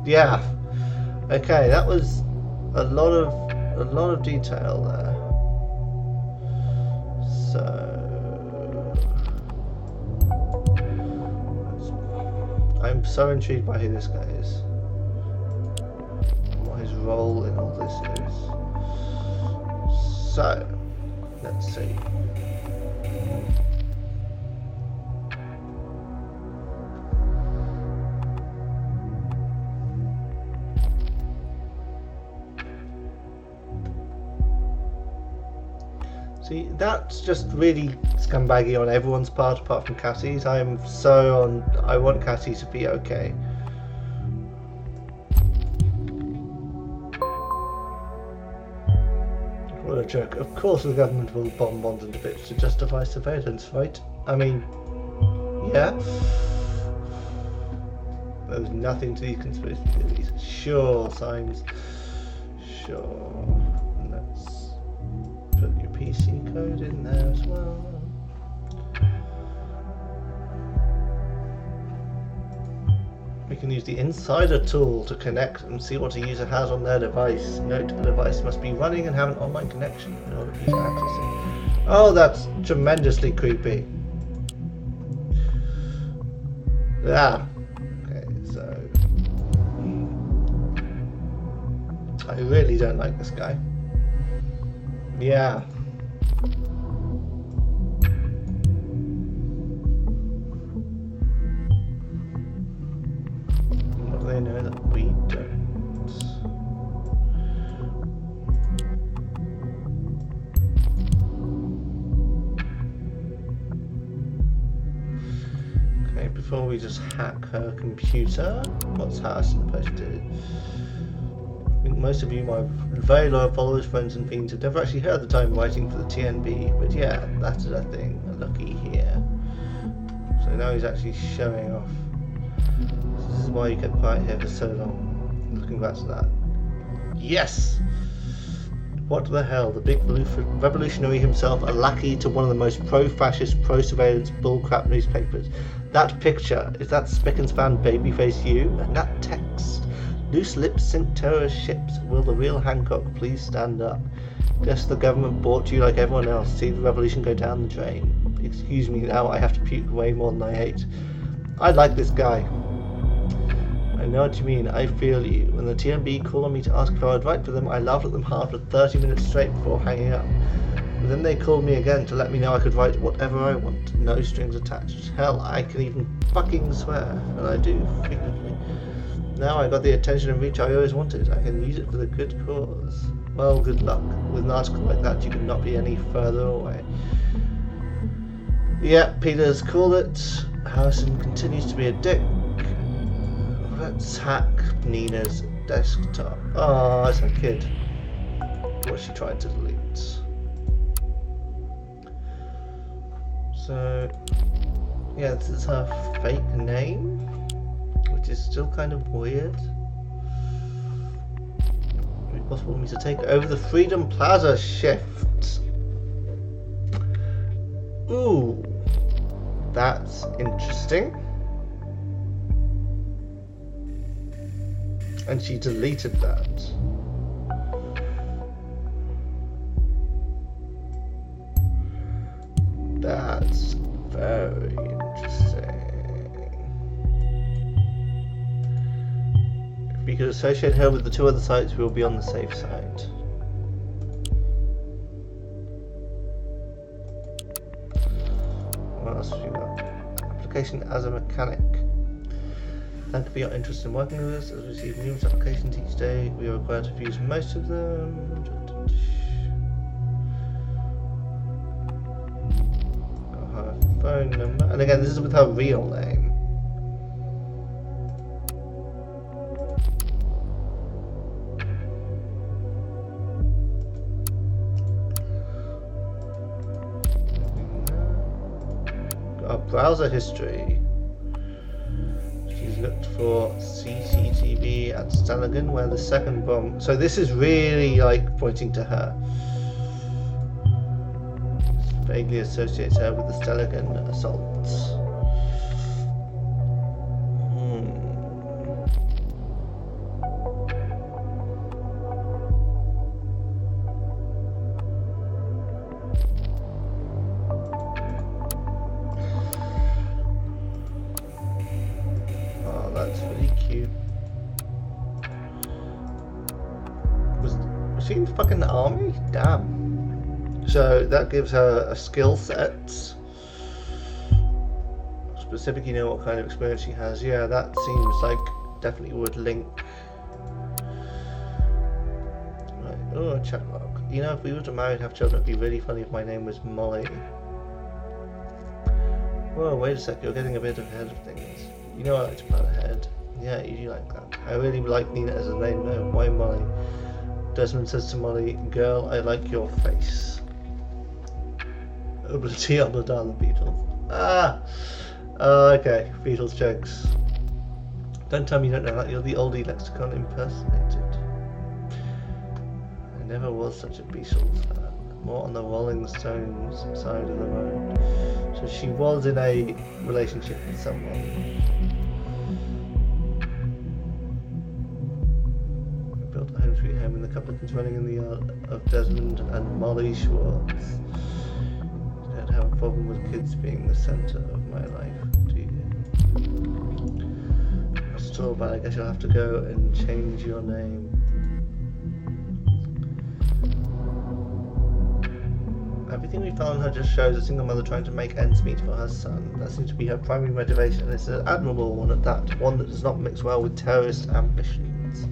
Yeah. Okay, that was a lot of detail there. So I'm so intrigued by who this guy is. And what his role in all this is. So let's see. See, that's just really scumbaggy on everyone's part apart from Cassie's. I want Cassie to be okay. What a joke. Of course the government will bomb bonds into bits to justify surveillance, right? I mean, yeah. There's nothing to these conspiracy theories. Sure, Symes. Sure. Let's put your PC code in there as well. We can use the insider tool to connect and see what a user has on their device. Note the device must be running and have an online connection in order for you to access it. Oh, that's tremendously creepy. Yeah. Okay, so I really don't like this guy. Yeah. What do they know that we don't? Okay, before we just hack her computer, what's Harrison supposed to do? I think most of you, my very loyal followers, friends and fiends, have never actually heard the time writing for the TNB, but yeah, that's a thing. Lucky here. So now he's actually showing off. So this is why you kept quiet here for so long. Looking back to that. Yes! What the hell? The big revolutionary himself, a lackey to one of the most pro-fascist, pro-surveillance bullcrap newspapers. That picture, is that spick and span babyface you? And that text? Loose lips sink terrorist ships. Will the real Hancock please stand up? Guess the government bought you like everyone else. See the revolution go down the drain. Excuse me, now I have to puke way more than I hate. I like this guy. I know what you mean. I feel you. When the TNB called on me to ask if I would write for them, I laughed at them hard for 30 minutes straight before hanging up. But then they called me again to let me know I could write whatever I want. No strings attached. Hell, I can even fucking swear. And I do, frequently. Now I got the attention and reach I always wanted. I can use it for the good cause. Well, good luck. With an article like that, you could not be any further away. Yeah, Peter's called it. Harrison continues to be a dick. Let's hack Nina's desktop. Oh, it's a kid. What she tried to delete. So, yeah, this is her fake name, which is still kind of weird. Would it be possible for me to take over the Freedom Plaza shift? Ooh, that's interesting. And she deleted that. That's very interesting. If we could associate her with the two other sites, we will be on the safe side. What else have you got? Application as a mechanic. Thank you for your interest in working with us. As we receive numerous applications each day, we are required to use most of them. Got her phone number. And again, this is with her real name. Got her browser history. Looked for CCTV be at Stalagan, where the second bomb. So this is really like pointing to her. Vaguely associates her with the Stalagan assaults. Oh, that's really cute. Was she in fucking the army? Damn. So that gives her a skill set. Specifically, know what kind of experience she has. Yeah, that seems like definitely would link. Right. Oh, a chat log. You know, if we were to marry and have children, it'd be really funny if my name was Molly. Whoa, wait a sec. You're getting a bit ahead of things. You know I like to plan ahead. Yeah, you do like that. I really like Nina as a name though. Why Molly? Desmond says to Molly, "Girl, I like your face." Ability on the Dollar Beatles. Ah! Okay, Beatles jokes. Don't tell me you don't know that. You're the oldie lexicon impersonated. I never was such a Beatles fan. More on the Rolling Stones side of the road. So she was in a relationship with someone. We built a home sweet home and the couple is running in the yard of Desmond and Molly Schwartz. Have a problem with kids being the centre of my life, do you? That's too bad. I guess you'll have to go and change your name. Everything we found her just shows a single mother trying to make ends meet for her son. That seems to be her primary motivation, and it's an admirable one at that, one that does not mix well with terrorist ambitions.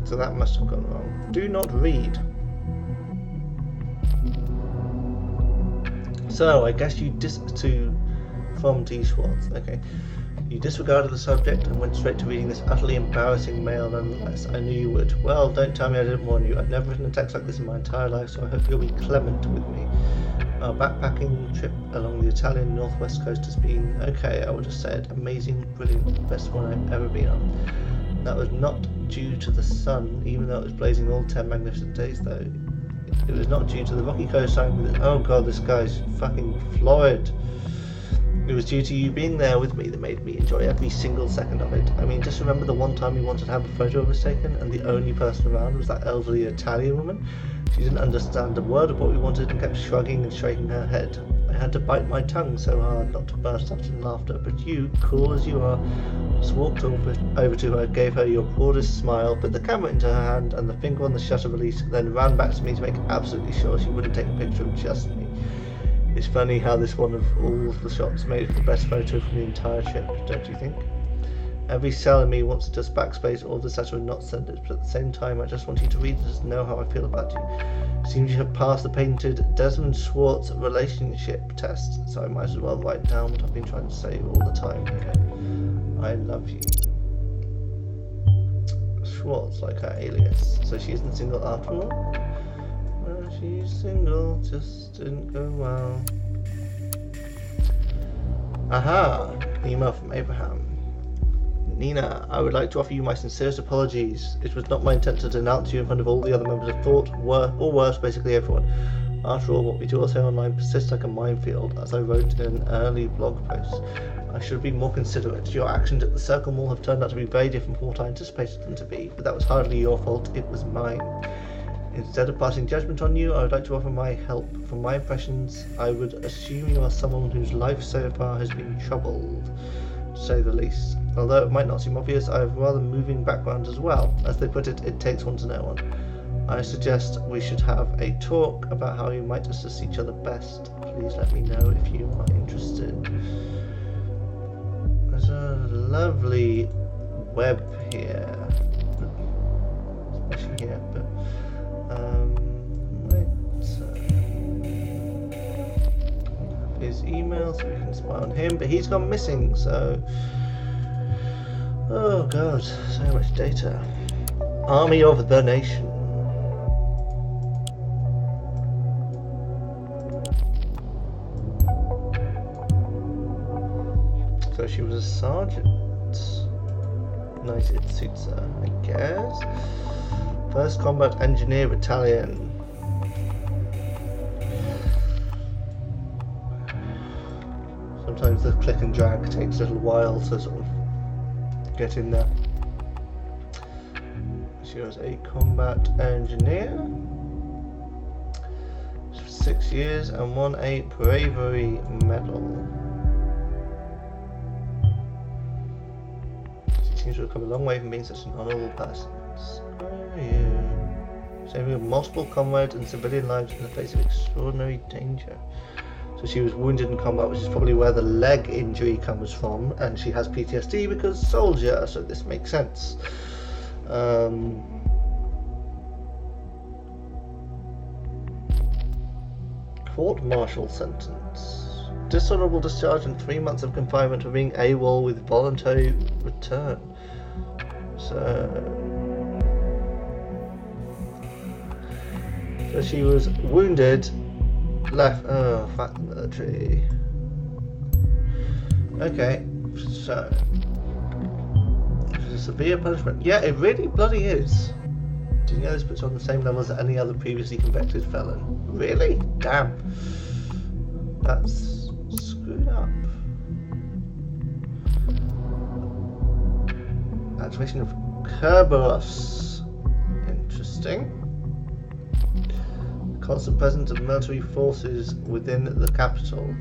So that must have gone wrong. Do not read. So I guess you from T. Schwartz. Okay. You disregarded the subject and went straight to reading this utterly embarrassing mail nonetheless. I knew you would. Well, don't tell me I didn't warn you. I've never written a text like this in my entire life, so I hope you'll be clement with me. Our backpacking trip along the Italian northwest coast has been, okay, I would have said, amazing, brilliant, the best one I've ever been on. That was not due to the sun, even though it was blazing all 10 magnificent days though. It was not due to the rocky coastline with it. Oh god, this guy's fucking florid. It was due to you being there with me that made me enjoy every single second of it. I mean, just remember the one time we wanted to have a photo of us taken and the only person around was that elderly Italian woman? She didn't understand a word of what we wanted and kept shrugging and shaking her head. I had to bite my tongue so hard not to burst out in laughter, but you, cool as you are, just walked over to her, gave her your broadest smile, put the camera into her hand and the finger on the shutter release, then ran back to me to make absolutely sure she wouldn't take a picture of just me. It's funny how this one of all of the shots made it the best photo from the entire trip, don't you think? Every cell in me wants to just backspace all this letter and not send it, but at the same time I just want you to read it to know how I feel about you. Seems you have passed the patented Desmond Schwartz relationship test, so I might as well write down what I've been trying to say all the time here. I love you. Schwartz, like her alias. So she isn't single after all? Well, she's single, just didn't go well. Aha! Email from Abraham. Nina, I would like to offer you my sincerest apologies. It was not my intent to denounce you in front of all the other members of Thought, or worse, basically everyone. After all, what we do or say online persists like a minefield, as I wrote in an early blog post. I should have been more considerate. Your actions at the Circle Mall have turned out to be very different from what I anticipated them to be, but that was hardly your fault, it was mine. Instead of passing judgment on you, I would like to offer my help. From my impressions, I would assume you are someone whose life so far has been troubled, to say the least. Although it might not seem obvious, I have a rather moving background as well. As they put it, it takes one to know one. I suggest we should have a talk about how we might assist each other best. Please let me know if you are interested. There's a lovely web here. Especially here, but his email so we can spy on him, but he's gone missing, so oh god, so much data. Army of the Nation. So she was a sergeant. Nice, it suits her, I guess. First Combat Engineer Battalion. Sometimes the click and drag takes a little while to sort of get in there. She was a combat engineer for 6 years and won a bravery medal. She seems to have come a long way from being such an honourable person. So are you. Saving multiple comrades and civilian lives in the face of extraordinary danger. So she was wounded in combat, which is probably where the leg injury comes from, and she has PTSD because soldier, so this makes sense. Court-martial sentence. Dishonourable discharge and 3 months of confinement for being AWOL with voluntary return. So she was wounded, left, fat military. Okay, so it's a severe punishment. Yeah, it really bloody is. Do you know this puts her on the same level as any other previously convicted felon? Really? Damn. That's screwed up. Activation of Kerberos. Interesting. Constant presence of military forces within the capital.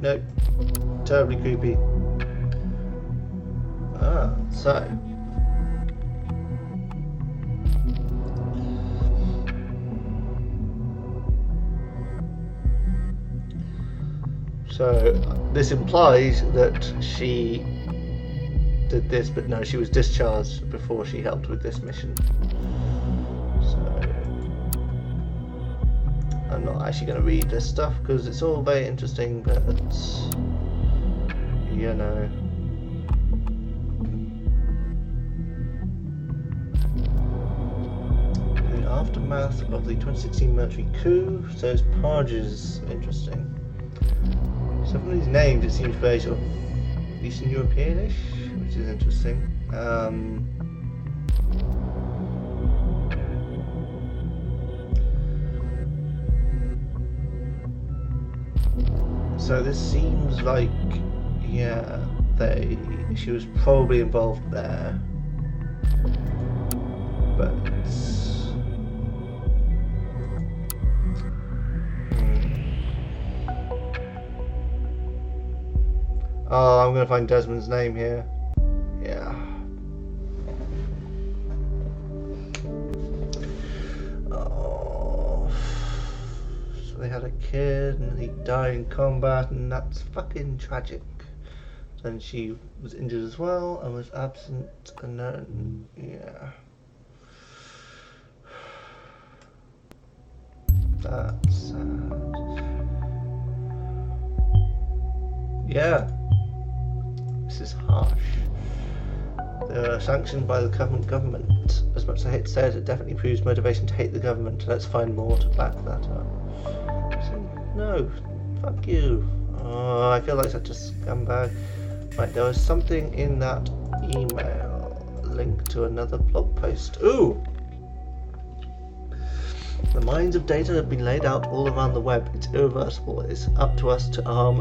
Nope. Terribly creepy. So this implies that she did this, but no, she was discharged before she helped with this mission. So I'm not actually going to read this stuff because it's all very interesting, but you know. The aftermath of the 2016 military coup, so it's Parges, interesting. So from these names it seems very sort of Eastern European-ish, which is interesting. So this seems like, yeah, she was probably involved there, but oh, I'm gonna find Desmond's name here. Yeah. Oh. So they had a kid and he died in combat, and that's fucking tragic. And she was injured as well and was absent, and then, yeah. That's sad. Yeah. This is harsh. They are sanctioned by the government. As much as I hate to say it, it definitely proves motivation to hate the government. Let's find more to back that up. So, no, fuck you. Oh, I feel like such a scumbag. Right, there was something in that email. Link to another blog post. Ooh! The mines of data have been laid out all around the web. It's irreversible. It's up to us to arm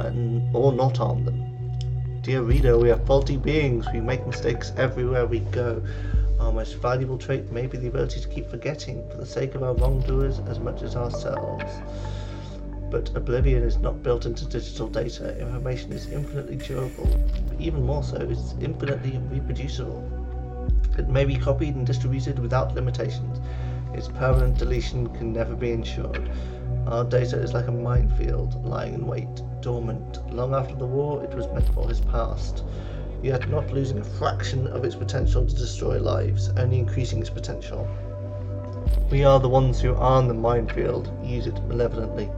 or not arm them. Dear reader, we are faulty beings. We make mistakes everywhere we go. Our most valuable trait may be the ability to keep forgetting for the sake of our wrongdoers as much as ourselves. But oblivion is not built into digital data. Information is infinitely durable. But even more so, it's infinitely reproducible. It may be copied and distributed without limitations. Its permanent deletion can never be ensured. Our data is like a minefield, lying in wait, dormant. Long after the war, it was meant for his past, yet not losing a fraction of its potential to destroy lives, only increasing its potential. We are the ones who arm the minefield, use it malevolently.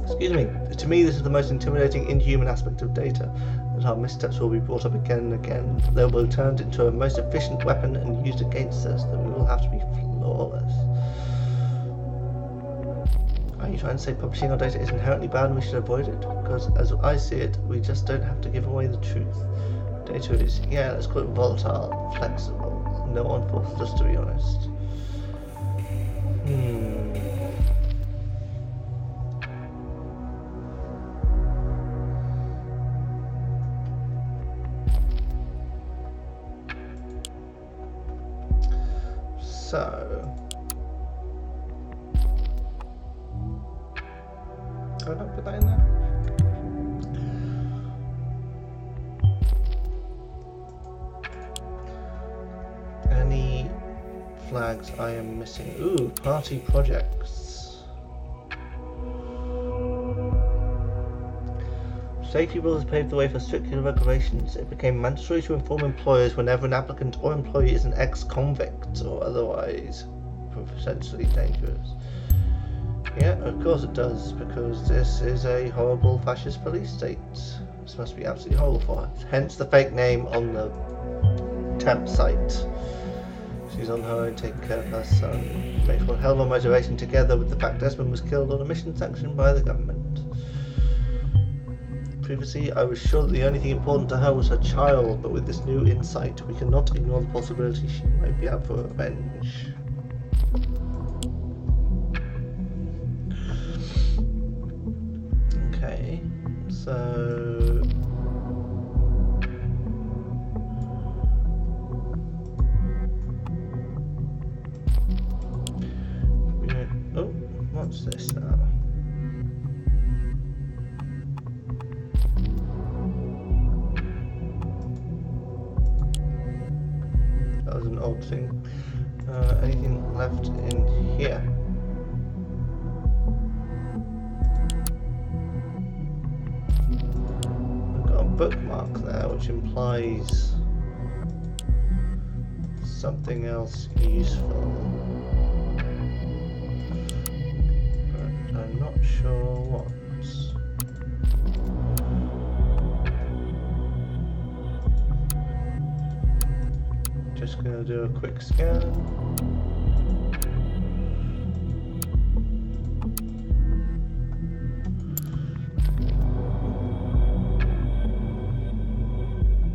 Excuse me. To me, this is the most intimidating, inhuman aspect of data. that our missteps will be brought up again and again. They will be turned into a most efficient weapon and used against us, then we will have to be flawless. Are you trying to say publishing our data is inherently bad and we should avoid it? Because as I see it, we just don't have to give away the truth. Data is, yeah, let's call it volatile, flexible. No one forces us, to be honest. So, can I put that in there? Any flags I am missing? Ooh, party projects. Safety rules paved the way for stricter regulations. It became mandatory to inform employers whenever an applicant or employee is an ex-convict or otherwise potentially dangerous. Yeah, of course it does, because this is a horrible fascist police state. This must be absolutely horrible for her. Hence the fake name on the temp site. She's on her own, taking care of her son. Makes one hell of a motivation, together with the fact Desmond was killed on a mission sanctioned by the government. Previously, I was sure that the only thing important to her was her child, but with this new insight, we cannot ignore the possibility she might be out for revenge. Okay, so... oh, what's this now? That was an odd thing. Anything left in here? I've got a bookmark there, which implies something else useful. But I'm not sure what. Just gonna do a quick scan.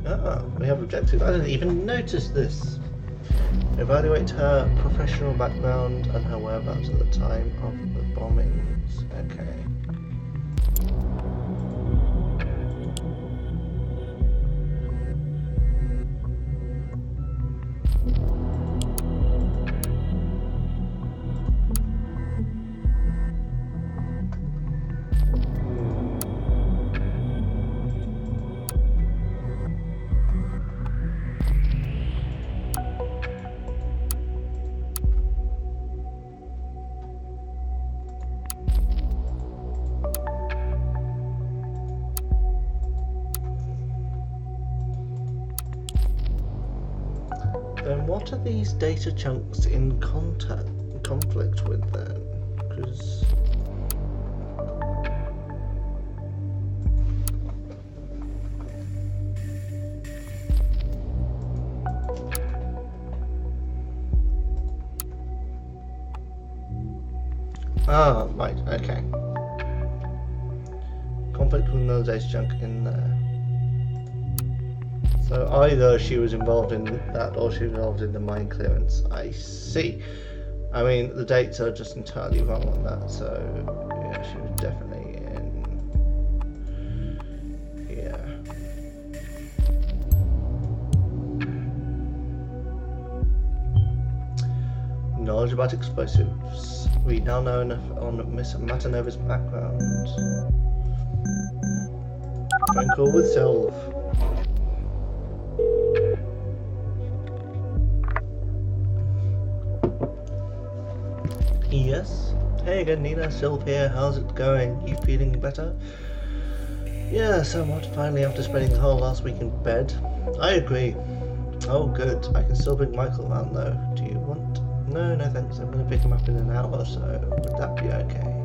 Ah, we have objectives. I didn't even notice this. Evaluate her professional background and her whereabouts at the time of the bombings. Okay. Then what are these data chunks in conflict with then? Because ah, right, okay. Conflict with another data chunk in there. So either she was involved in that or she was involved in the mine clearance. I see. I mean, the dates are just entirely wrong on that, so yeah, she was definitely in here. Knowledge about explosives. We now know enough on Miss Matanova's background. Phone call with Sylve. Yes. Hey again, Nina. Sylve here. How's it going? You feeling better? Yeah, somewhat. Finally, after spending the whole last week in bed. I agree. Oh, good. I can still bring Michael around, though. Do you want? No, no thanks. I'm going to pick him up in an hour or so. Would that be okay?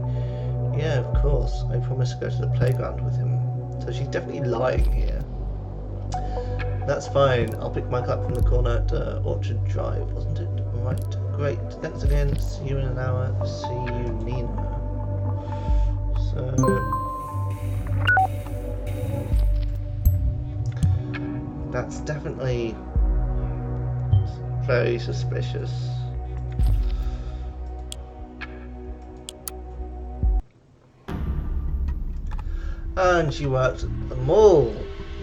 Yeah, of course. I promised to go to the playground with him. So she's definitely lying here. That's fine. I'll pick Mike up from the corner at Orchard Drive, wasn't it? Right. Great. Thanks again. See you in an hour. See you, Nina. So... that's definitely very suspicious. And she worked at the mall,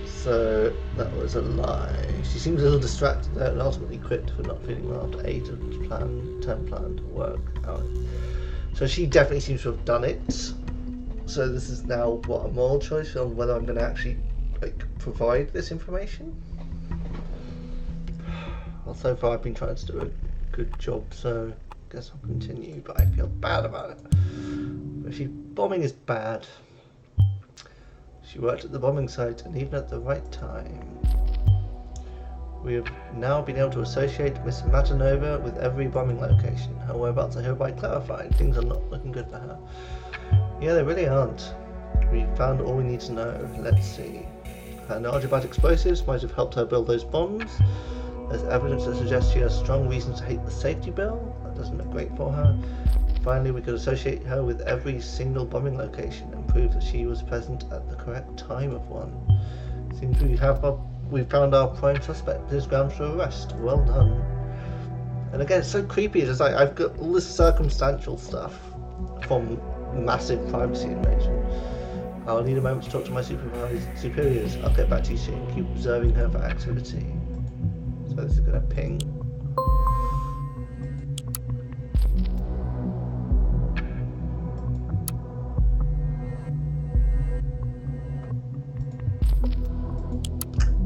so that was a lie. She seems a little distracted there and ultimately quit for not feeling well after 8 of the term planned work hours. So she definitely seems to have done it. So this is now what, a moral choice on whether I'm going to actually provide this information. Well, so far I've been trying to do a good job, so I guess I'll continue, but I feel bad about it. Bombing is bad. She worked at the bombing site, and even at the right time. We have now been able to associate Miss Matanova with every bombing location. Her whereabouts are hereby clarified. Things are not looking good for her. Yeah, they really aren't. We found all we need to know. Let's see. Her knowledge about explosives might have helped her build those bombs. There's evidence that suggests she has strong reasons to hate the safety bill. That doesn't look great for her. Finally, we could associate her with every single bombing location and prove that she was present at the correct time of one. Seems we found our prime suspect. There's grounds for arrest. Well done. And again, it's so creepy. It's like I've got all this circumstantial stuff from massive privacy invasion. I'll need a moment to talk to my superiors. I'll get back to you soon. Keep observing her for activity. So this is gonna ping.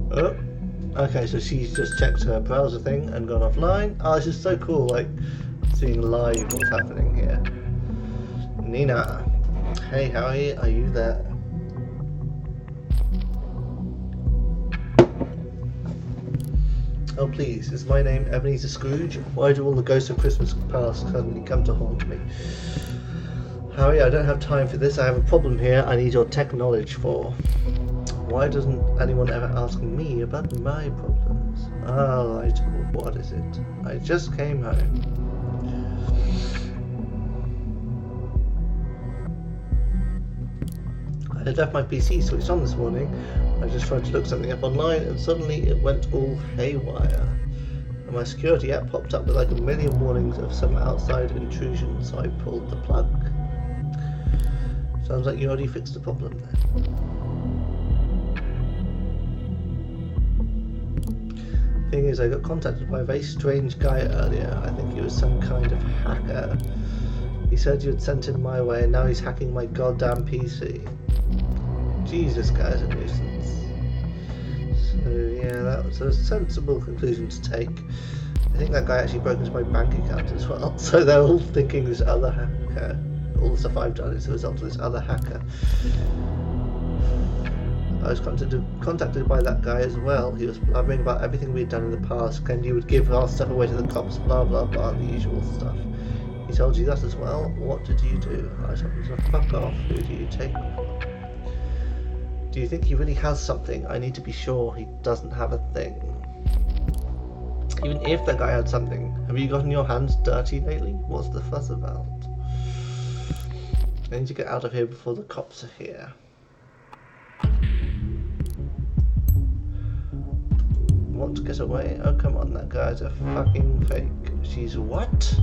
Oh, okay, so she's just checked her browser thing and gone offline. Oh, this is so cool, like seeing live what's happening here. Nina, hey, how are you? Are you there? Oh please, is my name Ebenezer Scrooge? Why do all the ghosts of Christmas past suddenly come to haunt me? Harry, I don't have time for this. I have a problem here I need your tech knowledge for. Why doesn't anyone ever ask me about my problems? Ah, right, what is it? I just came home. I had left my PC switched on this morning. I just tried to look something up online and suddenly it went all haywire. And my security app popped up with like a million warnings of some outside intrusion, so I pulled the plug. Sounds like you already fixed the problem then. Thing is, I got contacted by a very strange guy earlier. I think he was some kind of hacker. He said you had sent him my way and now he's hacking my goddamn PC. Jesus, guy's a nuisance. So yeah, that was a sensible conclusion to take. I think that guy actually broke into my bank account as well. So they're all thinking this other hacker. All the stuff I've done is a result of this other hacker. I was contacted by that guy as well. He was blabbering about everything we'd done in the past, claimed you would give our stuff away to the cops, blah blah blah, the usual stuff. He told you that as well? What did you do? I told him to fuck off. Who do you take me for? Do you think he really has something? I need to be sure he doesn't have a thing. Even if that guy had something, have you gotten your hands dirty lately? What's the fuss about? I need to get out of here before the cops are here. Want to get away? Oh come on, that guy's a fucking fake. She's what?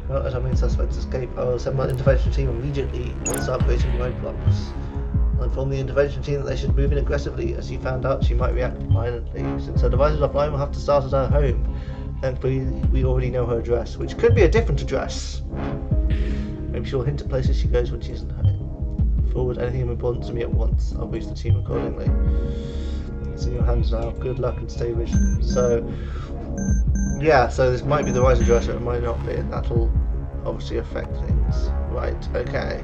Not let our main suspects escape. I'll send my intervention team immediately and start creating roadblocks. I'll inform the intervention team that they should move in aggressively. As she found out, she might react violently. Since her device is offline, we'll have to start at her home. Thankfully, we already know her address, which could be a different address. Maybe she'll hint at places she goes when she isn't home. Forward anything important to me at once. I'll brief the team accordingly. It's in your hands now. Good luck and stay vigilant. So, yeah, so this might be the right address or it might not be, and that'll obviously affect things. Right, okay.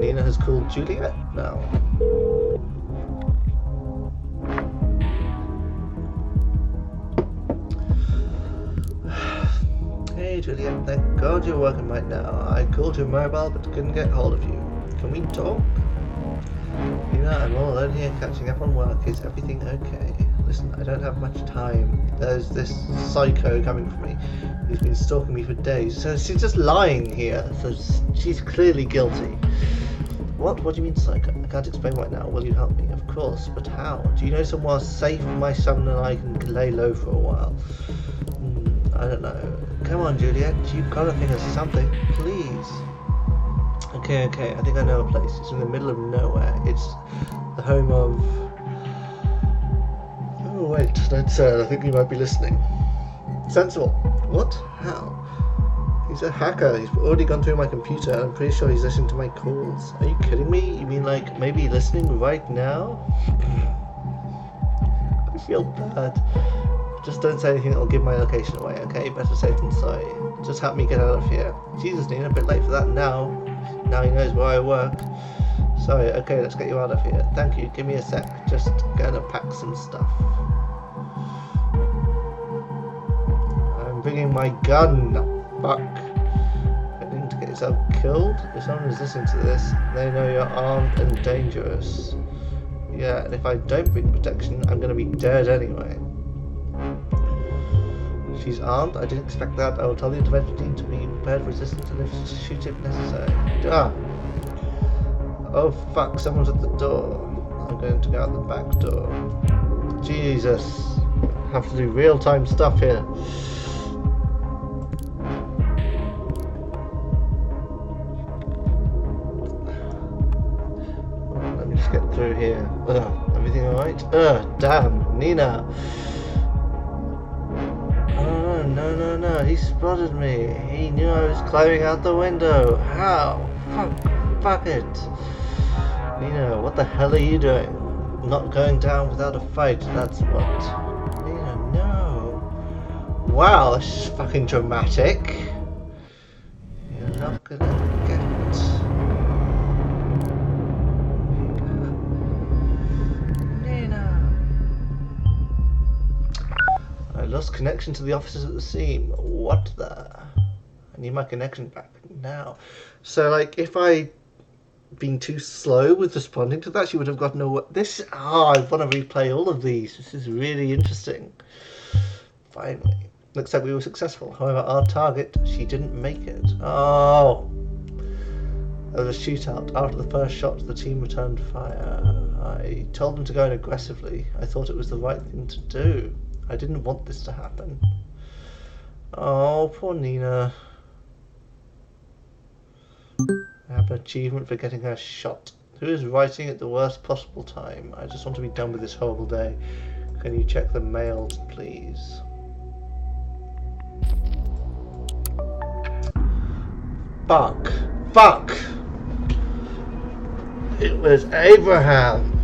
Nina has called Juliet now. Hey Juliet, thank God you're working right now. I called your mobile but couldn't get hold of you. Can we talk? You know, I'm all alone here catching up on work. Is everything okay? Listen, I don't have much time. There's this psycho coming for me who's been stalking me for days. So she's just lying here. So she's clearly guilty. What? What do you mean psycho? I can't explain right now. Will you help me? Of course, but how? Do you know somewhere safe my son and I can lay low for a while? I don't know. Come on, Juliet. You've got to think of something. Please. Okay, I think I know a place. It's in the middle of nowhere. It's the home of... Oh, wait, don't say it. I think you might be listening. Sensible. What? How? He's a hacker. He's already gone through my computer. I'm pretty sure he's listening to my calls. Are you kidding me? You mean like maybe listening right now? I feel bad. Just don't say anything that'll give my location away, okay? Better safe than sorry. Just help me get out of here. Jesus, Nina, a bit late for that now. Now he knows where I work. Sorry, okay, let's get you out of here. Thank you, give me a sec. Just gonna pack some stuff. I'm bringing my gun. Fuck. Heading to get yourself killed? If someone is listening to this, they know you're armed and dangerous. Yeah, and if I don't bring protection, I'm gonna be dead anyway. She's armed? I didn't expect that. I will tell the intervention team to be prepared for resistance and shoot if necessary. Ah! Oh fuck, someone's at the door. I'm going to go out the back door. Jesus. I have to do real-time stuff here. Let me just get through here. Everything alright? Damn, Nina. No, he spotted me. He knew I was climbing out the window. How? Fuck it. Nina, what the hell are you doing? Not going down without a fight, that's what. Nina, no. Wow, this is fucking dramatic. You're not gonna get lost connection to the officers at the scene. What the? I need my connection back now. So, like, if I'd been too slow with responding to that, she would have gotten away. This. I want to replay all of these. This is really interesting. Finally. Looks like we were successful. However, our target, she didn't make it. Oh. There was a shootout. After the first shot, the team returned fire. I told them to go in aggressively. I thought it was the right thing to do. I didn't want this to happen. Oh, poor Nina. I have an achievement for getting her shot. Who is writing at the worst possible time? I just want to be done with this horrible day. Can you check the mails, please? Fuck! It was Abraham!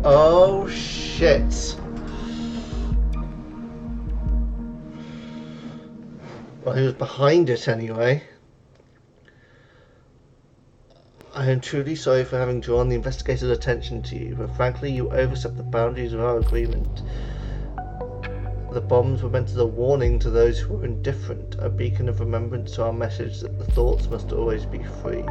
Oh shit! Well, he was behind it anyway. I am truly sorry for having drawn the investigator's attention to you, but frankly you overstepped the boundaries of our agreement. The bombs were meant as a warning to those who were indifferent, a beacon of remembrance to our message that the thoughts must always be free.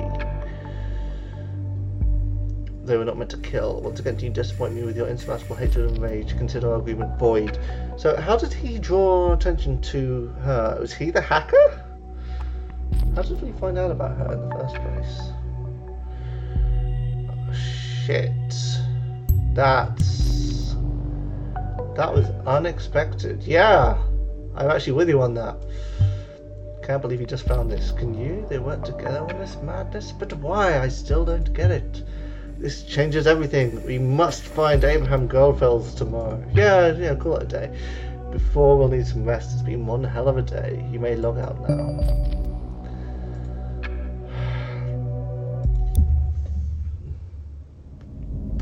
They were not meant to kill. Once again, you disappoint me with your insurmountable hatred and rage. Consider our agreement void. So, how did he draw attention to her? Was he the hacker? How did we find out about her in the first place? Oh, shit. That was unexpected. Yeah, I'm actually with you on that. Can't believe you just found this. Can you? They weren't together on this madness? But why? I still don't get it. This changes everything. We must find Abraham Goldfels tomorrow. Yeah, call it a day. Before we'll need some rest. It's been one hell of a day. You may log out now.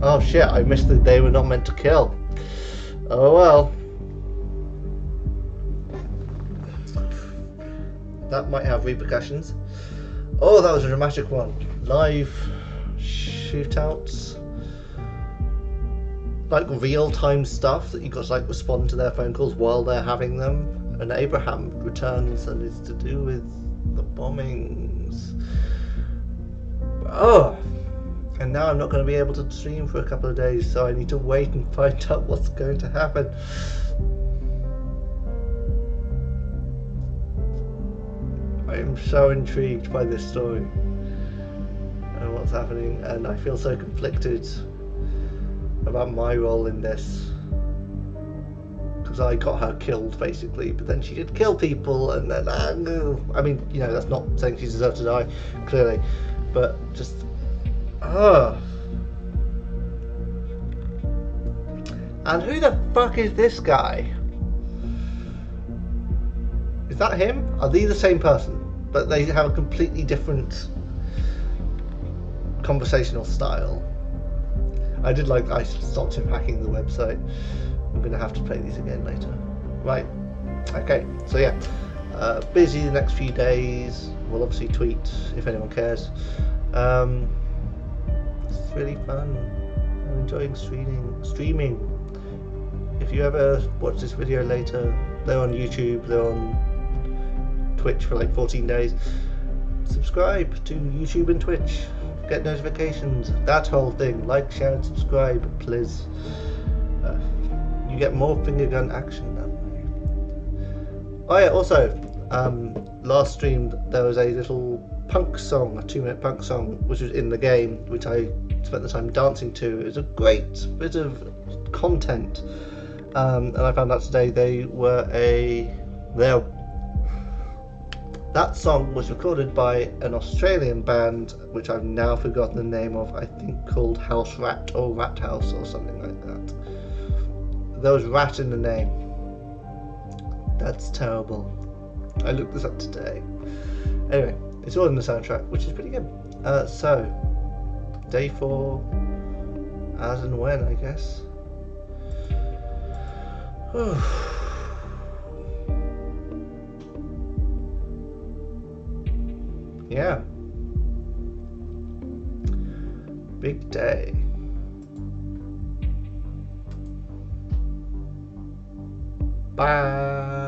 Oh shit, I missed that they were not meant to kill. Oh well. That might have repercussions. Oh, that was a dramatic one. Live shootouts, like real-time stuff that you got to like respond to their phone calls while they're having them. And Abraham returns and it's to do with the bombings. Oh, And now I'm not going to be able to stream for a couple of days, so I need to wait and find out what's going to happen. I am so intrigued by this story and what's happening, and I feel so conflicted about my role in this. Because I got her killed, basically, but then she did kill people, and then I mean, you know, that's not saying she deserved to die, clearly, but just And who the fuck is this guy? Is that him? Are they the same person? But they have a completely different conversational style. I stopped him hacking the website. I'm gonna have to play these again later. Right. Okay. So yeah, busy the next few days. We'll obviously tweet if anyone cares. It's really fun. I'm enjoying streaming. If you ever watch this video later, they're on YouTube, they're on Twitch for like 14 days. Subscribe to YouTube and Twitch. Get notifications. That whole thing. Like, share, and subscribe, please. You get more finger gun action that way. Oh yeah, also, last stream there was a little punk song, a 2-minute punk song, which was in the game, which I spent the time dancing to. It was a great bit of content. And I found out today that song was recorded by an Australian band, which I've now forgotten the name of, I think called House Rat or Rat House or something like that. There was rat in the name. That's terrible. I looked this up today. Anyway, it's all in the soundtrack, which is pretty good. So, day 4, as and when, I guess. Yeah. Big day. Bye.